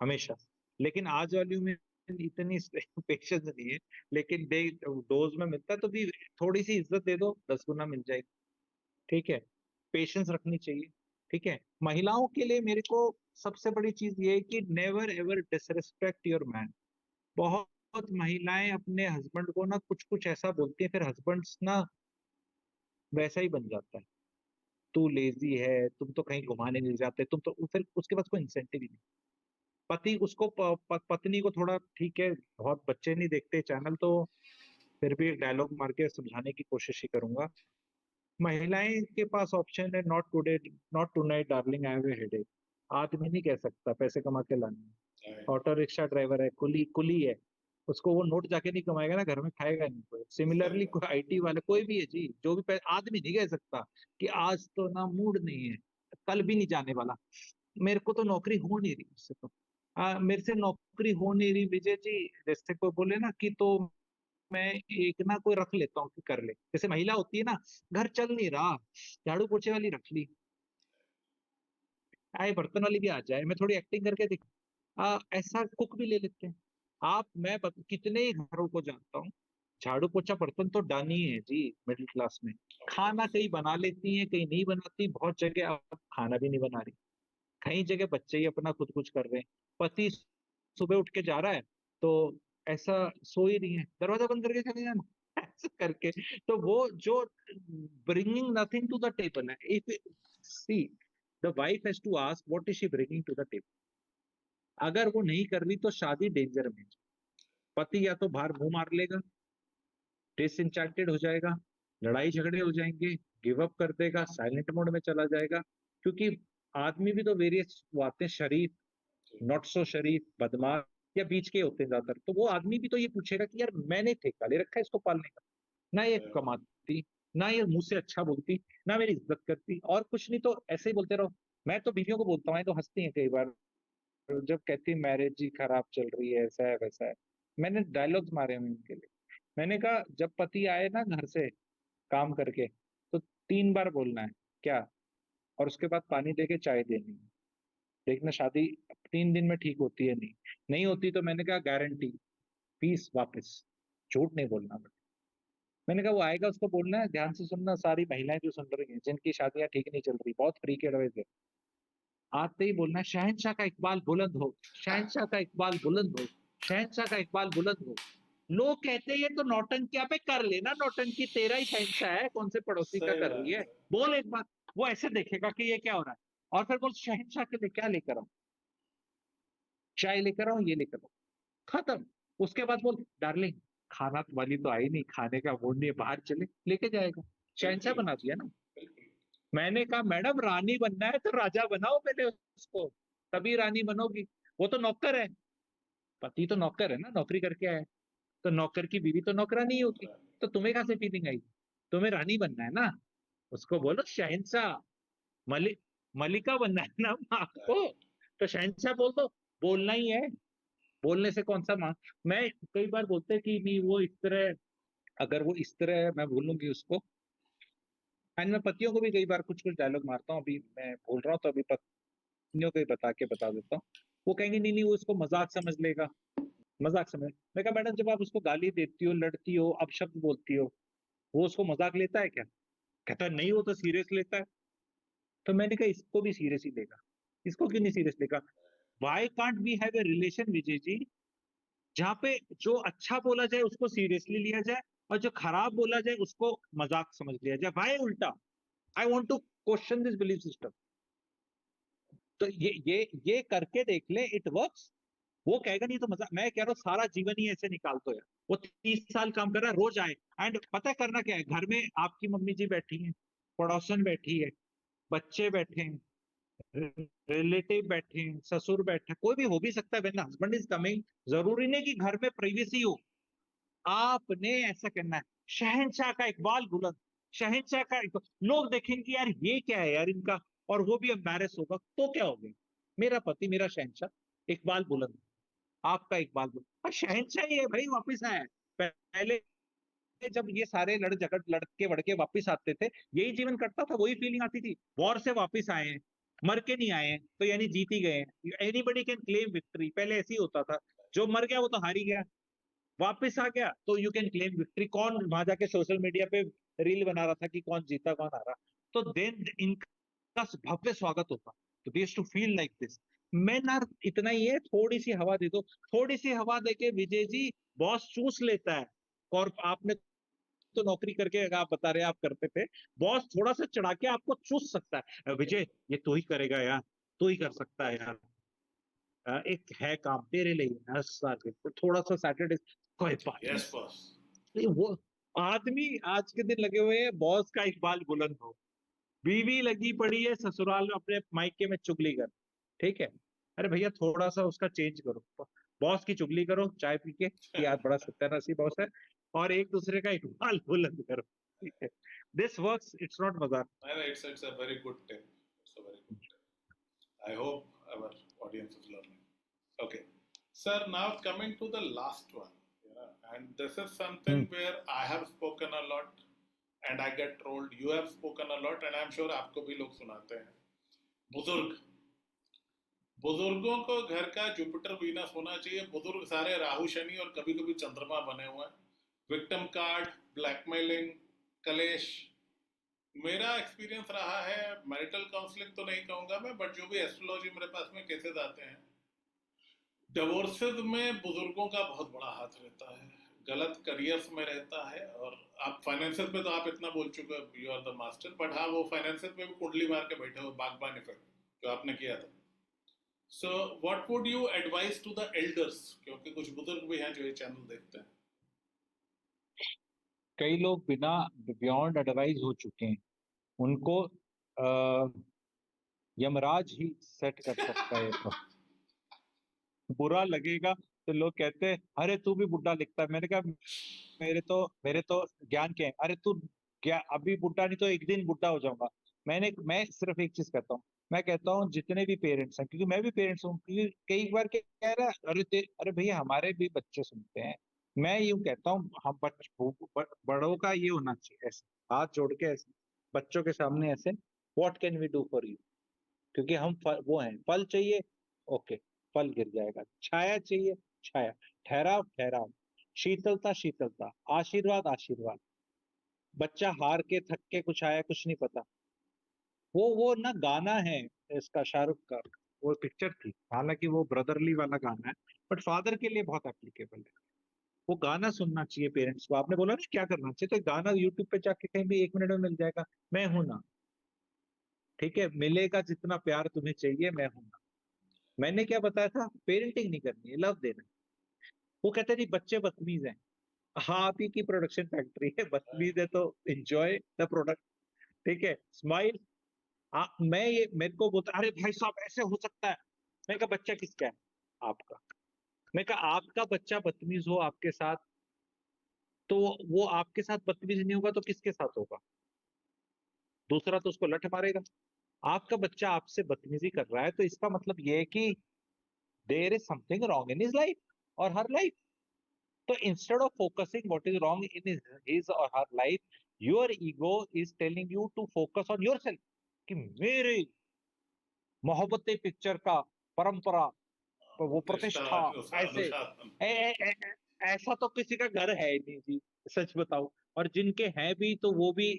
हमेशा। लेकिन आज वाली में इतनी पेशेंस नहीं है, लेकिन दे डोज में मिलता है तो भी थोड़ी सी इज्जत दे दो 10 गुना मिल जाएगी। ठीक है, पेशेंस रखनी चाहिए। ठीक है, महिलाओं के लिए मेरे को सबसे बड़ी चीज ये है कि never ever disrespect your man. बहुत महिलाएं अपने हस्बैंड को ना कुछ कुछ ऐसा बोलती है, फिर हस्बैंड ना वैसा ही बन जाता है, तू लेजी है, तुम तो कहीं घुमाने नहीं जाते, तुम तो, फिर उसके पास कोई इंसेंटिव ही नहीं। पति उसको पत्नी को थोड़ा, ठीक है बहुत बच्चे नहीं देखते चैनल, तो फिर भी डायलॉग मार के समझाने की कोशिश ही करूंगा। महिलाएं के पास ऑप्शन है, not today, not tonight darling, I have a headache. आदमी नहीं कह सकता पैसे कमा के लाने हैं। ऑटो रिक्शा ड्राइवर है, कुली कुली है, उसको वो नोट जाके नहीं कमाएगा ना, घर में खाएगा नहीं कोई। सिमिलरली कोई आईटी वाले कोई भी है जी, जो भी आदमी नहीं कह सकता कि आज तो ना मूड नहीं है, कल भी नहीं जाने वाला, मेरे को तो नौकरी हो नहीं रही उससे, तो मेरे से नौकरी हो नहीं रही विजय जी, जैसे कोई बोले ना कि तो मैं एक ना कोई रख लेता हूँ कि कर ले, जैसे महिला होती है ना, घर चल नहीं रहा, झाड़ू पोछे वाली रख ली, आए बर्तन वाली भी आ जाए, मैं थोड़ी एक्टिंग करके दिख, ऐसा कुक भी ले लेते हैं। कितने ही घरों को जानता हूँ, झाड़ू पोछा बर्तन तो डन ही है जी मिडिल क्लास में। खाना कहीं बना लेती हैं, कहीं नहीं बनाती, बहुत जगह अब खाना भी नहीं बना रही, कई जगह बच्चे ही अपना खुद कुछ कर रहे हैं। पति सुबह उठ के जा रहा है तो ऐसा सो ही नहीं है, दरवाजा बंद करके चले जाना ऐसा करके, तो वो जो bringing nothing to the table है। If see the wife has to ask what is she bringing to the table, अगर वो नहीं कर रही तो शादी डेंजर में है। पति या तो बाहर मुंह मार लेगा, डिसइंचेंटेड हो जाएगा, लड़ाई झगड़े हो जाएंगे, गिव अप कर देगा, साइलेंट मोड में चला जाएगा। क्योंकि आदमी भी तो वेरियस वो आते हैं, शरीफ, नॉट सो शरीफ, बदमाश, या बीच के होते हैं ज्यादातर, तो वो आदमी भी तो ये पूछेगा कि यार मैंने ठेका ले रखा है इसको पालने का, ना ये कमाती, ना ये मुंह से अच्छा बोलती, ना मेरी इज्जत करती, और कुछ नहीं तो ऐसे ही बोलते रहो। मैं तो बीवियों को बोलता हूँ, ये तो हंसती हैं कई बार जब कहती मैरिज ही खराब चल रही है, ऐसा है वैसा है। मैंने डायलॉग्स मारे हैं उनके लिए, मैंने कहा जब पति आए ना घर से काम करके, तो 3 बार बोलना है क्या, और उसके बाद पानी दे के चाय देनी है, देखना शादी 3 दिन में ठीक होती है, नहीं नहीं होती तो मैंने कहा गारंटी, फीस वापस, झूठ नहीं बोलना। मैंने कहा वो आएगा उसको बोलना है, ध्यान से सुनना सारी महिलाएं जो सुन रही हैं जिनकी शादियां ठीक नहीं चल रही, बहुत फ्री के एडवाइस है, आते ही बोलना है शहनशाह का इकबाल बुलंद हो, शहनशाह का इकबाल बुलंद हो, शहनशाह का इकबाल बुलंद हो। लोग कहते हैं ये तो नौटंकिया पे कर लेना, नौटंकी तेरा ही शहनशाह है, कौन से पड़ोसी का सही कर रही बात है, है। बोल एक बार। वो ऐसे देखेगा कि ये क्या हो रहा है, और फिर बोल शहनशाह के लिए क्या लेकर आऊं, चाय लेकर आऊं, ये लेकर आऊं, खत्म। उसके बाद बोल डार्लिंग खाना वाली तो आई नहीं, खाने का मूड नहीं है, बाहर चले, लेके जाएगा, शहनशाह बिल्कुल बना दिया ना। बिल्कुल। मैंने कहा मैडम रानी बनना है तो राजा बनाओ पहले उसको, तभी रानी बनोगी। वो तो नौकर है, पति तो नौकर है ना, नौकरी करके आया है, तो नौकर की बीवी तो नौकरानी ही होगी। तो तुम्हें कहाँ से फीलिंग आई, तुम्हें रानी बनना है ना, उसको बोलो शहंशाह, मलिक, मलिका बनना है ना आपको, तो शहंशाह बोल दो, बोलना ही है। बोलने से कौन सा मां, मैं कई बार बोलते हैं कि नहीं वो इस तरह, अगर वो इस तरह है मैं बोलूंगी उसको। एंड मैं पतियों को भी कई बार कुछ कुछ डायलॉग मारता हूँ, अभी मैं बोल रहा हूँ तो अभी पत्नियों को ही बता देता हूँ। वो कहेंगे नहीं नहीं वो इसको मजाक समझ लेगा, मजाक समझ। मैं कहा मैडम जब आप उसको गाली देती हो, लड़ती हो, अपशब्द बोलती हो, वो उसको मजाक लेता है क्या, कहता है नहीं वो तो सीरियस लेता है। तो मैंने कहा इसको भी सीरियस ही लेगा, इसको क्यों नहीं सीरियस लेगा। Why can't we have a relation Vijay ji, जहाँ पे जो अच्छा बोला जाए उसको सीरियसली लिया जाए, और जो खराब बोला जाए उसको मजाक समझ लिया जाए, भाई उल्टा। I want to question this belief system. तो ये करके देख ले, इट वर्क्स। वो कहेगा नहीं तो मजाक, मैं कह रहा हूँ सारा जीवन ही ऐसे निकाल दो यार, वो 30 साल काम कर रहा है, रोज आए। एंड पता है करना क्या है, घर में आपकी मम्मी जी बैठी हैं, पड़ोसन बैठी है, बच्चे बैठे हैं, रिलेटिव बैठे हैं, ससुर बैठे हैं, कोई भी हो भी सकता है। व्हेन हस्बैंड इज कमिंग, जरूरी नहीं कि घर में प्राइवेसी हो। आपने ऐसा करना है, शहंशाह का इकबाल बुलंद, शहंशाह का इकबाल। लोग देखेंगे कि यार ये क्या है यार इनका, और वो भी एम्बैरेस होगा, तो क्या हो गया, मेरा पति मेरा शहंशाह, इकबाल बुलंद, आपका इकबाल बुलंद, और शहंशाह ही है भाई, वापिस आया है। पहले जब ये सारे लड़ झगड़ लड़के वड़के वापिस आते थे, यही जीवन कटता था, वही फीलिंग आती थी। वॉर से वापिस आए हैं, मर के नहीं आए हैं, तो यानी जीत ही गए हैं। एनीबडी कैन क्लेम विक्ट्री, पहले ऐसे ही होता था, जो मर गया वो तो हार ही गया। वापिस आ गया तो यू कैन क्लेम विक्ट्री। कौन वहां जाके सोशल मीडिया पे रील बना रहा था कि कौन जीता कौन हारा? तो देन इनका भव्य स्वागत होता। तो दे टू फील लाइक दिस। मैं ना, इतना ही है, थोड़ी सी हवा दे दो, थोड़ी सी हवा देके विजय जी बॉस चूस लेता है। और आपने तो नौकरी करके, आप बता रहे आप करते थे, बॉस थोड़ा सा चढ़ा के आपको चूस सकता है। विजय ये तू ही करेगा यार, तू ही कर सकता है यार, एक है काम तेरे लिए, तो थोड़ा सा सैटरडे, कोई बात नहीं। Yes boss. नहीं, वो आदमी आज के दिन लगे हुए हैं बॉस का इकबाल बुलंद हो, बीवी लगी पड़ी है ससुराल में अपने मायके में चुगली कर, ठीक है? अरे भैया थोड़ा सा उसका चेंज करो, बॉस की चुगली करो चाय पी के कि यार बड़ा सत्यानाशी बॉस है, और एक दूसरे का इकबाल बुलंद करो, ठीक है? दिस वर्क्स, इट्स नॉट मजाक। It's a very good tip. It's a very good tip. I hope our audience is learning. Okay. Sir, now coming to the last one. Yeah, and this is something where I have spoken a lot and I get trolled. You have spoken a lot and I'm sure आपको भी लोग सुनाते हैं। बुजुर्ग, बुजुर्गों को घर का जुपिटर वीनस होना चाहिए। बुजुर्ग सारे राहु शनि और कभी कभी चंद्रमा बने हुए हैं। विक्टिम कार्ड, ब्लैकमेलिंग, कलेश। मेरा एक्सपीरियंस रहा है, मैरिटल काउंसलिंग तो नहीं कहूंगा मैं, बट जो भी एस्ट्रोलॉजी मेरे पास में केसेस आते हैं, डिवोर्सेस में बुजुर्गों का बहुत बड़ा हाथ रहता है, गलत करियर्स में रहता है। और आप फाइनेंसेस पे तो आप इतना बोल चुके हो, you are the master, but हाँ वो फाइनेंसेस पे भी कुंडली मार के बैठे हो, बागबान इफेक्ट जो आपने किया था। So what would you advice to the elders, क्योंकि कुछ बुजुर्ग भी हैं जो ये चैनल देखते हैं। कई लोग बिना, बियॉन्ड एडवाइस हो चुके हैं, उनको यमराज ही सेट कर सकता है। बुरा लगेगा तो लोग कहते हैं अरे तू भी बुढ़ा लिखता है। मैंने कहा मेरे तो ज्ञान के हैं। अरे तू क्या अभी बुढ़ा, नहीं तो एक दिन बुढ़ा हो जाऊंगा। मैं सिर्फ एक चीज कहता हूँ, मैं कहता हूँ जितने भी पेरेंट्स हैं, क्योंकि मैं भी पेरेंट्स हूँ, क्योंकि कई बार क्या कह रहा है, अरे भैया हमारे भी बच्चे सुनते हैं। मैं यूं कहता हूँ, हम बड़ों का ये होना चाहिए ऐसे, हाथ जोड़ के ऐसे बच्चों के सामने ऐसे, what can we do for you? क्योंकि हम वो हैं, फल चाहिए, ओके, फल गिर जाएगा। छाया चाहिए, छाया। ठहराव, ठहराव। शीतलता, शीतलता। आशीर्वाद, आशीर्वाद। बच्चा हार के थक के कुछ आया, कुछ नहीं पता। वो ना गाना है इसका, शाहरुख का, वो पिक्चर थी, हालांकि वो ब्रदरली वाला गाना है, बट फादर के लिए बहुत एप्लीकेबल है। वो गाना सुनना चाहिए पेरेंट्स को। आपने बोला ना क्या करना चाहिए, तो गाना यूट्यूब पे जाके कहीं भी 1 मिनट में मिल जाएगा, मैं हूं ना, ठीक है? मिलेगा जितना प्यार तुम्हें चाहिए, मैं हूं ना। मैंने क्या बताया था, पेरेंटिंग नहीं करनी है, लव देना है। वो कहते नहीं बच्चे बदतमीज हैं। हाँ, आप ही की प्रोडक्शन फैक्ट्री है, बदतमीज है तो एंजॉय द प्रोडक्ट, ठीक है? स्माइल। मैं ये मेरे को बोलता अरे भाई साहब ऐसे हो सकता है। मैं कहा बच्चा किसका है? आपका। मैं कहा आपका बच्चा बदतमीज हो आपके साथ, तो वो आपके साथ बदतमीज नहीं होगा तो किसके साथ होगा? दूसरा तो उसको लठ मारेगा। आपका बच्चा आपसे बदतमीजी कर रहा है, तो इसका मतलब ये है कि there is something wrong in his life और her life. So instead of focusing what is wrong in his or her life, your ego is telling you to focus on yourself. कि मेरे मोहब्बतें पिक्चर का परंपरा, वो निष्ठा, प्रतिष्ठा, ऐसे अनुशासन। ऐसा तो किसी का घर है ही नहीं जी, सच बताऊं। और जिनके हैं भी तो वो भी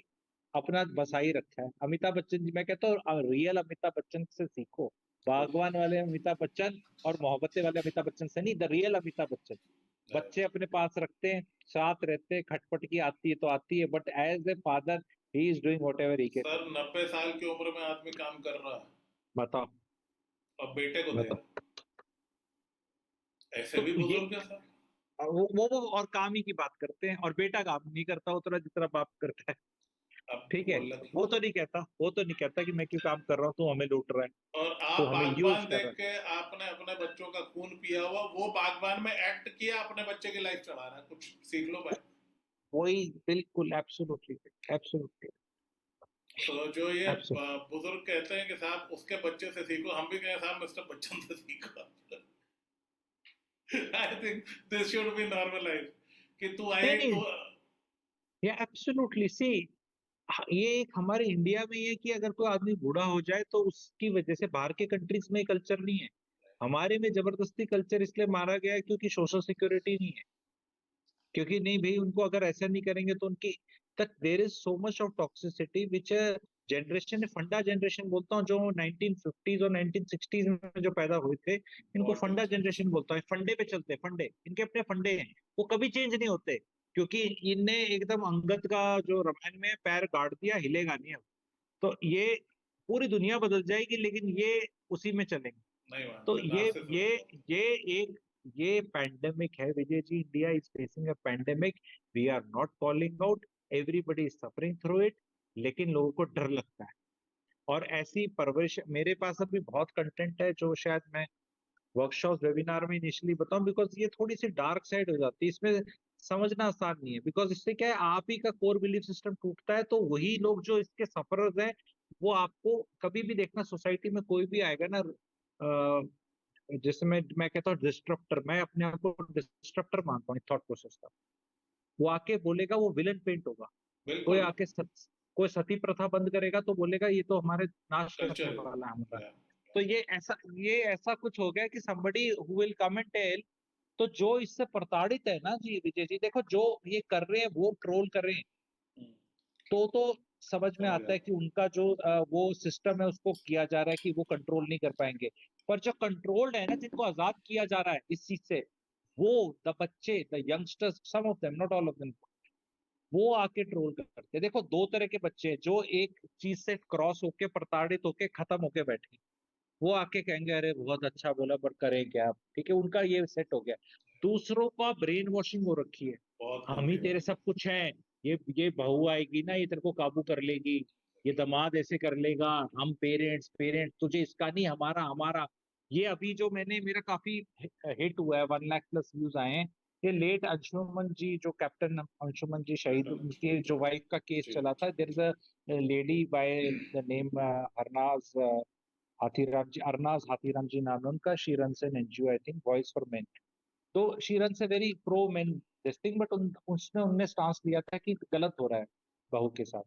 अपना बसाई रखा है। अमिताभ बच्चन जी, मैं कहता हूँ रियल अमिताभ बच्चन से सीखो। बागवान वाले अमिताभ बच्चन और मोहब्बतें वाले अमिताभ बच्चन से नहीं, द रियल अमिताभ बच्चन। बच्चे अपने पास रखते हैं, साथ रहते हैं, खटपट की आती है तो आती है, but as a father he is doing whatever he can. Sir 90 साल की उम्र में आदमी काम कर रहा है, बताओ, अब बेटे को दे बताओ। रहा है। ऐसे तो भी ये बुजुर्ग है सर। वो और काम ही की बात करते हैं, और बेटा काम नहीं करता उतना जितना बाप करता है। अब ठीक है, बोलना वो तो नहीं कहता, वो तो नहीं कहता कि मैं क्यों काम कर रहा हूँ, तू हमें लूट रहा है, और तू आप हमें यूज बागबान कर रहा देख है। के आपने अपने बच्चों का खून पिया हुआ, वो बागबान में एक्ट किया, अपने बच्चे की लाइफ चढ़ा रहा है। कुछ सीख लो भाई। वही, बिल्कुल, एब्सोल्युटली, एब्सोल्युटली, तो जो ये एब्सोल्युटली। बुजुर्ग कहते हैं कि साहब उसके बच्चे से सीखो, हम भी कहें साहब मिस्टर बच्चन से सीखो। I think this should be normalize कि तू नहीं आए नहीं, तो। ये एब्सोल्युटली सी, ये एक हमारे इंडिया में ये है कि अगर कोई आदमी बूढ़ा हो जाए तो उसकी वजह से, बाहर के कंट्रीज में कल्चर नहीं है, हमारे में जबरदस्ती कल्चर इसलिए मारा गया है क्योंकि सोशल सिक्योरिटी नहीं है, क्योंकि नहीं भाई, उनको अगर ऐसा नहीं करेंगे तो उनकी तक, there is so much of toxicity which generation, फंडा जनरेशन बोलता हूँ, जो 1950s और 1960s में जो पैदा हुए थे, इनको बहुत फंडा डेंजरस। जनरेशन बोलता है। फंडे पे चलते हैं, फंडे इनके अपने फंडे हैं, वो कभी चेंज नहीं होते, क्योंकि इनने एकदम अंगद का जो रामायण में पैर गाड़ दिया, हिलेगा नहीं अब। तो ये पूरी दुनिया बदल जाएगी लेकिन ये उसी में चलेंगे। नहीं तो मानते, नार्सिसिज्म बहुत। ये एक ये पैंडेमिक है Vijay ji, India is facing a pandemic, we are not calling out, everybody is suffering through it, लेकिन लोगों को डर लगता है। और ऐसी परवरिश, मेरे पास अभी बहुत कंटेंट है जो शायद मैं वर्कशॉप वेबिनार में इनिशियली बताऊं, बिकॉज ये थोड़ी सी डार्क साइड हो जाती है, इसमें समझना आसान नहीं है, बिकॉज इससे क्या है, आप ही का कोर बिलीफ सिस्टम टूटता है, तो वही लोग जो इसके सफरर्स हैं, वो आपको कभी भी देखना, सोसाइटी में कोई भी आएगा ना, जैसे मैं कहता हूँ डिस्ट्रप्टर, मैं अपने आप को डिस्ट्रप्टर मानता हूँ थॉट प्रोसेस का, वो आके बोलेगा वो विलन पेंट होगा। कोई बिल्कुल। आके कोई सती प्रथा बंद करेगा तो बोलेगा ये तो हमारे नाश करने कल्चर वाला है हमारा। है। तो ये ऐसा कुछ हो गया कि somebody who will come and tell, तो जो इससे प्रताड़ित है ना जी विजय जी, देखो जो ये कर रहे हैं, वो ट्रोल कर रहे हैं, तो समझ में समझ आता गया। है कि उनका जो वो सिस्टम है उसको किया जा रहा है कि वो कंट्रोल नहीं कर पाएंगे। पर जो कंट्रोल्ड है ना, जिनको आजाद किया जा रहा है इस चीज से, वो द बच्चे, the youngsters, some of them, not all of them, वो आके ट्रोल करते हैं। देखो दो तरह के बच्चे हैं, जो एक चीज से क्रॉस होके, प्रताड़ित होके, खत्म होके बैठे, वो आके कहेंगे अरे बहुत अच्छा बोला पर करें क्या आप, ठीक है, उनका ये सेट हो गया। दूसरों का ब्रेन वॉशिंग हो रखी है, बहुत हम ही गंदी तेरे बात। सब कुछ हैं, ये बहू आएगी ना, ये तेरे को काबू कर लेगी, ये दामाद ऐसे कर लेगा, हम पेरेंट्स पेरेंट्स, तुझे इसका नहीं, हमारा हमारा। ये अभी जो मेरा काफी हिट हुआ है, 1 लाख+ व्यूज आए हैं, ये लेट अंशुमन जी, जो कैप्टन अंशुमन जी शहीद, कैप्टन उनके जो अंशुमन वाइफ का केस जी। चला था, there is a lady by the name Harnaz Hathiram ji, Arnaz Hathiram ji नाम है उनका, she runs an NGO, I think Voice for Men. तो she runs a very pro men this thing, but उसमें उनने स्टांस लिया था कि गलत हो रहा है बहू के साथ,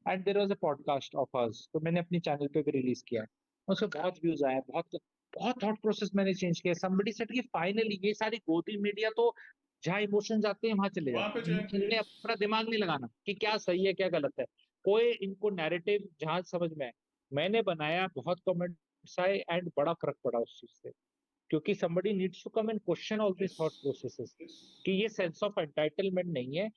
and there was a podcast of hers, तो मैंने अपनी चैनल पे भी रिलीज किया है, उसके बहुत व्यूज आए हैं, बहुत बहुत थॉट प्रोसेस मैंने चेंज किया। समबडी सेड कि फाइनली ये सारी गोदी मीडिया तो जहाँ इमोशन जाते हैं वहां चले वहां जाते पे हैं, जाएंगे, इन्हें यस। अपना दिमाग नहीं लगाना कि क्या सही है क्या गलत है, कोई इनको नैरेटिव जहां समझ में आए। मैंने बनाया, बहुत कमेंट्स आए, एंड बड़ा फर्क पड़ा उस चीज से, क्योंकि somebody needs to come and question all these yes. thought processes, yes. कि ये सेंस ऑफ एंटाइटलमेंट नहीं है।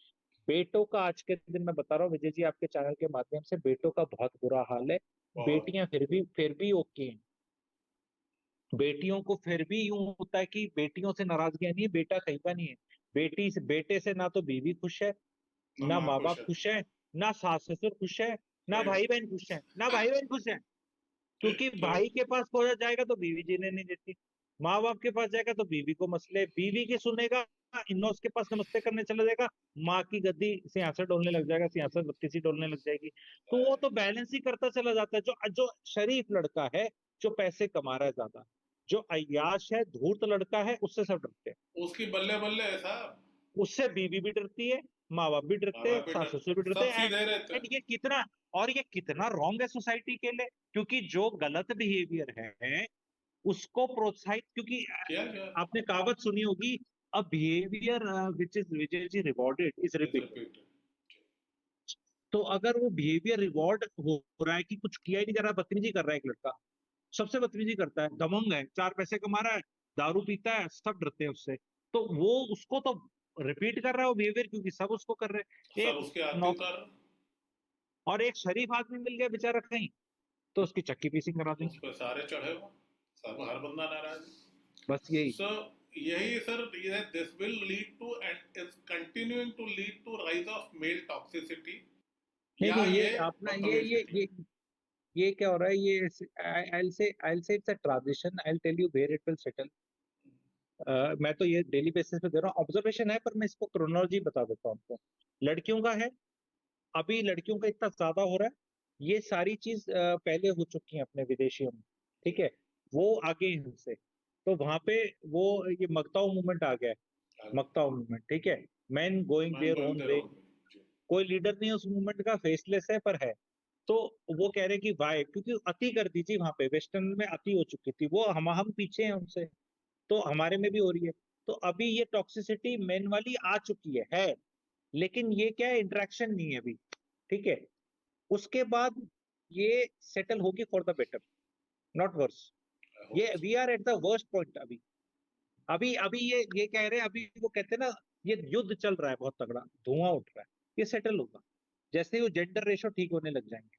बेटों का आज के दिन मैं बता रहा हूँ विजय जी, आपके चैनल के माध्यम से, बेटों का बहुत बुरा हाल है। बहुत। बेटियां फिर भी ओके हैं, बेटियों को फिर भी यूं होता है कि बेटियों से नाराजगियां नहीं है, बेटा कहीं का नहीं है। बेटे से ना तो बीवी खुश है, ना ना माँ माँ खुश बाप है। खुश है, ना सास ससुर खुश है, ना राइट। भाई बहन खुश है, ना भाई बहन खुश है, क्योंकि भाई राइट। के पास पहुंच जाएगा तो बीवी जीने नहीं देती, माँ बाप के पास जाएगा तो बीवी को मसले, बीवी की सुनेगा, इन लॉज के पास नमस्ते करने चला जाएगा, माँ की गद्दी सिंहासन डोलने लग जाएगा, सिंहासन बत्ती सी डोलने लग जाएगी। तो वो तो बैलेंस ही करता चला जाता है। जो जो शरीफ लड़का है, जो पैसे कमा रहा है ज्यादा, जो अय्याश है, धूर्त लड़का है, उससे सब डरते हैं, उसकी बल्ले बल्ले है साहब। उससे बीवी भी डरती है, माँ बाप भी माँ डरते हैं, बाप भी सास डरते ससुर हैं, भी डरते सब हैं। सीधे रहते एंड हैं। ये कितना रॉन्ग है सोसाइटी के लिए, क्योंकि जो गलत बिहेवियर है उसको प्रोत्साहित, क्योंकि किया क्या। आपने कहावत सुनी होगी, a behaviour which is Vijay ji rewarded is is repeated. Repeated. तो अगर वो बिहेवियर रिवॉर्ड हो रहा है कि कुछ किया ही नहीं जा रहा, बदतमीजी कर रहा है एक लड़का, सबसे बदतमीजी करता है, दबंग है, 4 पैसे कमा रहा है, दारू पीता है, सब डरते हैं उससे, तो वो उसको तो रिपीट कर रहा है वो बिहेवियर, क्योंकि सब उसको कर रहे हैं। सब एक उसके आदि नौक उतार। और एक शरीफ आदमी मिल गया बेचारा कहीं, तो उसकी चक्की पीसिंग करा देंगे। उस पर सारे चढ़े हुए, सब हर बंदा नाराज है। बस यही। सो यही sir, this will lead to and is continuing to lead to rise of male toxicity नहीं या नहीं, ये ये अपना बदतमीज ये क्या हो रहा है, ये I'll say it's a transition. I'll tell you where it will settle. मैं तो ये डेली बेसिस पे दे रहा हूँ, ऑब्जर्वेशन है, पर मैं इसको क्रोनोलॉजी बता देता हूँ आपको। लड़कियों का है, अभी लड़कियों का इतना ज्यादा हो रहा है, ये सारी चीज पहले हो चुकी है अपने विदेशियों में, ठीक है, वो आगे हैं हमसे। तो वहां पे वो ये मगताओ मूवमेंट आ गया है, है। मगताओ मूवमेंट, ठीक है, मैन गोइंग मैं there going on their way. On way. कोई लीडर नहीं है उस मूवमेंट का, फेसलेस है पर है। तो वो कह रहे कि वाई, क्योंकि अति कर दी थी वहां पे, वेस्टर्न में अति हो चुकी थी, वो हम पीछे हैं उनसे, तो हमारे में भी हो रही है। तो अभी ये टॉक्सिसिटी मेन वाली आ चुकी है, लेकिन ये क्या है, इंटरेक्शन नहीं है अभी, ठीक है। उसके बाद ये सेटल होगी for the better, not worse. I ये hope so. We are at the worst point अभी। अभी अभी ये कह रहे हैं, अभी वो कहते हैं ना, ये युद्ध चल रहा है बहुत तगड़ा, धुआं उठ रहा है, ये सेटल होगा जैसे ही वो जेंडर रेशो ठीक होने लग जाएंगे।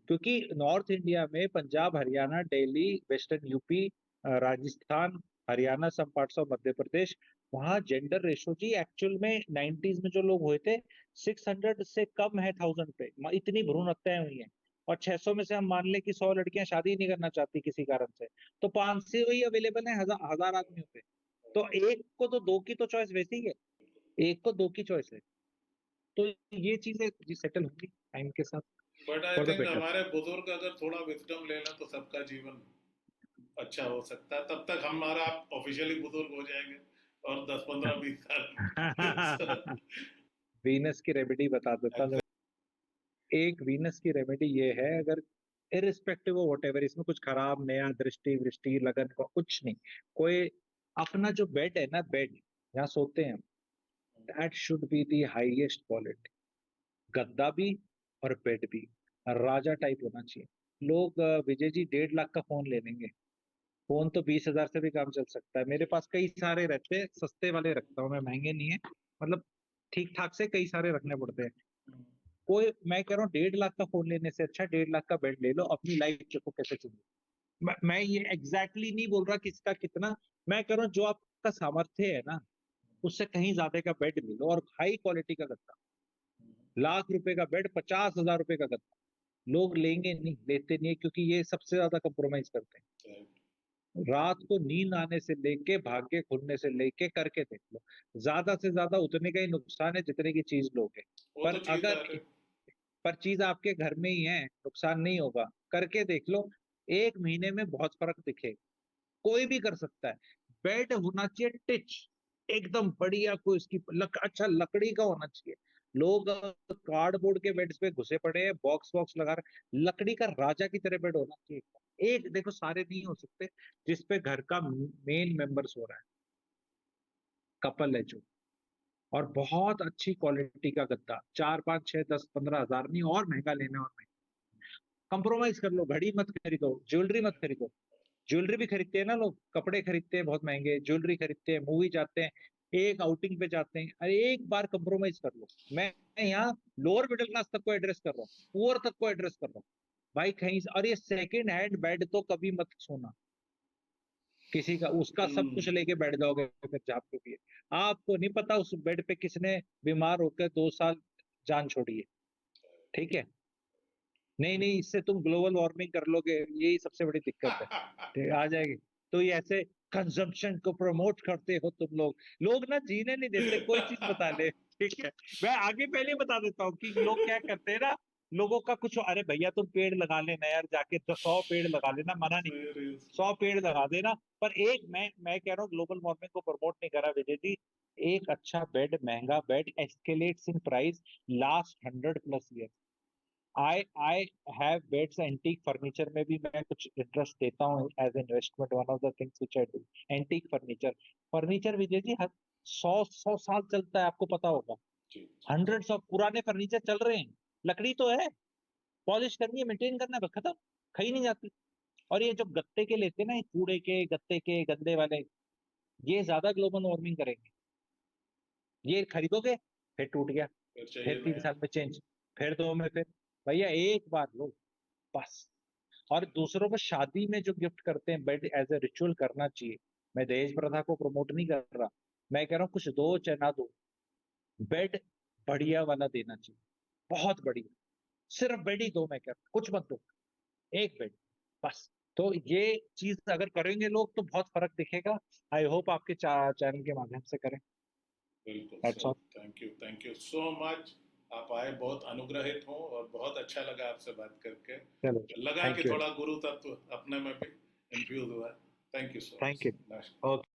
क्योंकि नॉर्थ इंडिया में Punjab, Haryana, Delhi, western UP, Rajasthan, Haryana, some parts of Madhya Pradesh, वहां जेंडर रेशो जी एक्चुअल में 90s में जो लोग हुए थे, 600 से कम है 1000 पे, इतनी भ्रूण हत्याएं हुई हैं। और 600 में से हम मान ले कि 100 लड़कियां शादी नहीं करना चाहती किसी कारण से, तो 500 ही अवेलेबल है हजार आदमियों पे। तो एक को तो दो की तो चॉइस वैसे ही है, एक को दो की चॉइस है। तो ये चीजें जी सेटल होंगी टाइम के साथ, but I for the think better. हमारे बुजुर्ग अगर थोड़ा विजडम ले लें तो सबका जीवन अच्छा हो सकता है। तब तक हमारा ऑफिशियली बुजुर्ग हो जाएंगे और 10 15 20 साल वीनस की रेमेडी बता देता हूँ। एक वीनस की रेमेडी ये है, अगर इरिस्पेक्टिव ऑफ वट एवर, इसमें कुछ खराब नया दृष्टि वृष्टि लगन का कुछ नहीं, कोई अपना जो बेड है ना, बेड जहाँ सोते हैं, that should be the highest quality, गद्दा भी और बेड भी राजा टाइप होना चाहिए। लोग विजय जी 1.5 लाख का फोन ले लेंगे, फोन तो 20,000 से भी काम चल सकता है। मेरे पास कई सारे रहते हैं, सस्ते वाले रखता हूँ मैं, महंगे नहीं है, मतलब ठीक ठाक से कई सारे रखने पड़ते हैं। कोई, मैं कह रहा हूँ 1.5 लाख का फोन लेने से अच्छा 1.5 लाख का बेड ले लो, अपनी लाइफ देखो कैसे चल रही है। मैं ये एग्जैक्टली नहीं बोल रहा किसका कितना, मैं कह रहा हूँ जो आपका सामर्थ्य है ना, उससे कहीं ज्यादा का बेड ले लो, और हाई क्वालिटी का गद्दा। ₹1,00,000 का बेड, ₹50,000 का गद्दा, लोग लेंगे नहीं, लेते नहीं है, क्योंकि ये सबसे ज्यादा कंप्रोमाइज करते हैं। रात को नींद आने से लेके भाग्य खुलने से लेके करके देख लो, ज्यादा से ज्यादा उतने का ही नुकसान है जितने की चीज लोगे। वो पर तो चीज अगर, है। पर चीज आपके घर में ही है, नुकसान नहीं होगा, करके देख लो, 1 महीने में बहुत फर्क दिखेगा। कोई भी कर सकता है। बेड होना चाहिए टिच, एकदम बढ़िया, कोई उसकी अच्छा लकड़ी का होना चाहिए। लोग कार्डबोर्ड के बेड्स पे घुसे पड़े हैं, बॉक्स बॉक्स लगा रहे, लकड़ी का राजा की तरह बेड होना चाहिए। एक देखो, सारे नहीं हो सकते, जिसपे घर का मेन मेंबर सो रहा है, कपल है जो, और बहुत अच्छी क्वालिटी का गद्दा, 4 5 6 10 15 हजार नहीं, और महंगा लेना, और महंगा कंप्रोमाइज कर लो। घड़ी मत खरीदो, ज्वेलरी मत खरीदो, ज्वेलरी भी खरीदते हैं ना लोग, कपड़े खरीदते हैं बहुत महंगे, ज्वेलरी खरीदते हैं, मूवी जाते हैं, एक आउटिंग पे जाते हैं, अरे एक बार कंप्रोमाइज कर लो। मैं यहाँ लोअर मिडिल क्लास तक को एड्रेस कर रहा हूँ, पुअर तक को एड्रेस कर रहा हूँ भाई, कहीं से। और ये सेकंड हैंड बेड तो कभी मत सोना किसी का, उसका सब कुछ लेके बैठ जाओगे फिर जहाँ पे भी है, आपको नहीं पता उस बेड पे किसने बीमार होकर 2 साल जान छोड़ी है, ठीक है। नहीं नहीं, इससे तुम ग्लोबल वार्मिंग कर लोगे, यही सबसे बड़ी दिक्कत है, ठीक आ जाएगी। तो ये ऐसे कंजम्पशन को प्रमोट करते हो तुम लोग, लोग ना जीने नहीं देते, कोई चीज बता ले, ठीक है। मैं आगे पहले बता देता हूँ कि लोग क्या करते हैं ना, लोगों का कुछ, अरे भैया तुम पेड़ लगा लेना यार, जाके तो 100 पेड़ लगा लेना, मना नहीं कर रहा, 100 पेड़ लगा देना। पर एक, मैं कह रहा हूँ ग्लोबल वार्मिंग को प्रमोट नहीं कर रहा विजय जी, एक अच्छा बेड, महंगा bed escalates in price last 100+ year. I have beds, antique furniture में भी मैं कुछ इंटरेस्ट देता हूँ as investment, one of the things which I do. Antique furniture, furniture Vijay ji हर 100 साल चलता है, आपको पता होगा। हंड्रेड्स ऑफ पुराने फर्नीचर चल रहे हैं, लकड़ी तो है, पॉलिश करनी है, मेंटेन करना है, बस खत्म, खाई नहीं जाती। और ये जो गत्ते के लेते हैं ना, ये कूड़े के गत्ते के गंदे वाले, ये ज्यादा ग्लोबल वार्मिंग करेंगे। ये खरीदोगे, फिर टूट गया, फिर फिर चाहिए 3 साल नया। में चेंज, फिर दो में, फिर भैया एक बार लो बस। और दूसरों को शादी में जो गिफ्ट करते हैं बेड एज ए रिचुअल करना चाहिए, मैं दहेज प्रथा को प्रमोट नहीं कर रहा, मैं कह रहा हूँ कुछ दो चाहे ना दो, बेड बढ़िया वाला देना चाहिए, बहुत बढ़िया, सिर्फ बेड ही दो, मैं कह रहा हूँ कुछ मत दो, एक बेड बस। तो ये चीज अगर करेंगे लोग तो बहुत फर्क दिखेगा। आई होप आपके चैनल के माध्यम से करें। बिल्कुल दैट्स सही। All. Thank you so much. आप आए, बहुत अनुग्रहित हूँ और बहुत अच्छा लगा आपसे बात करके। चलो, लगा कि थैंक यू, थोड़ा गुरु तत्व अपने में भी इन्फ्यूज हुआ। Thank you so thank you. Much. Okay.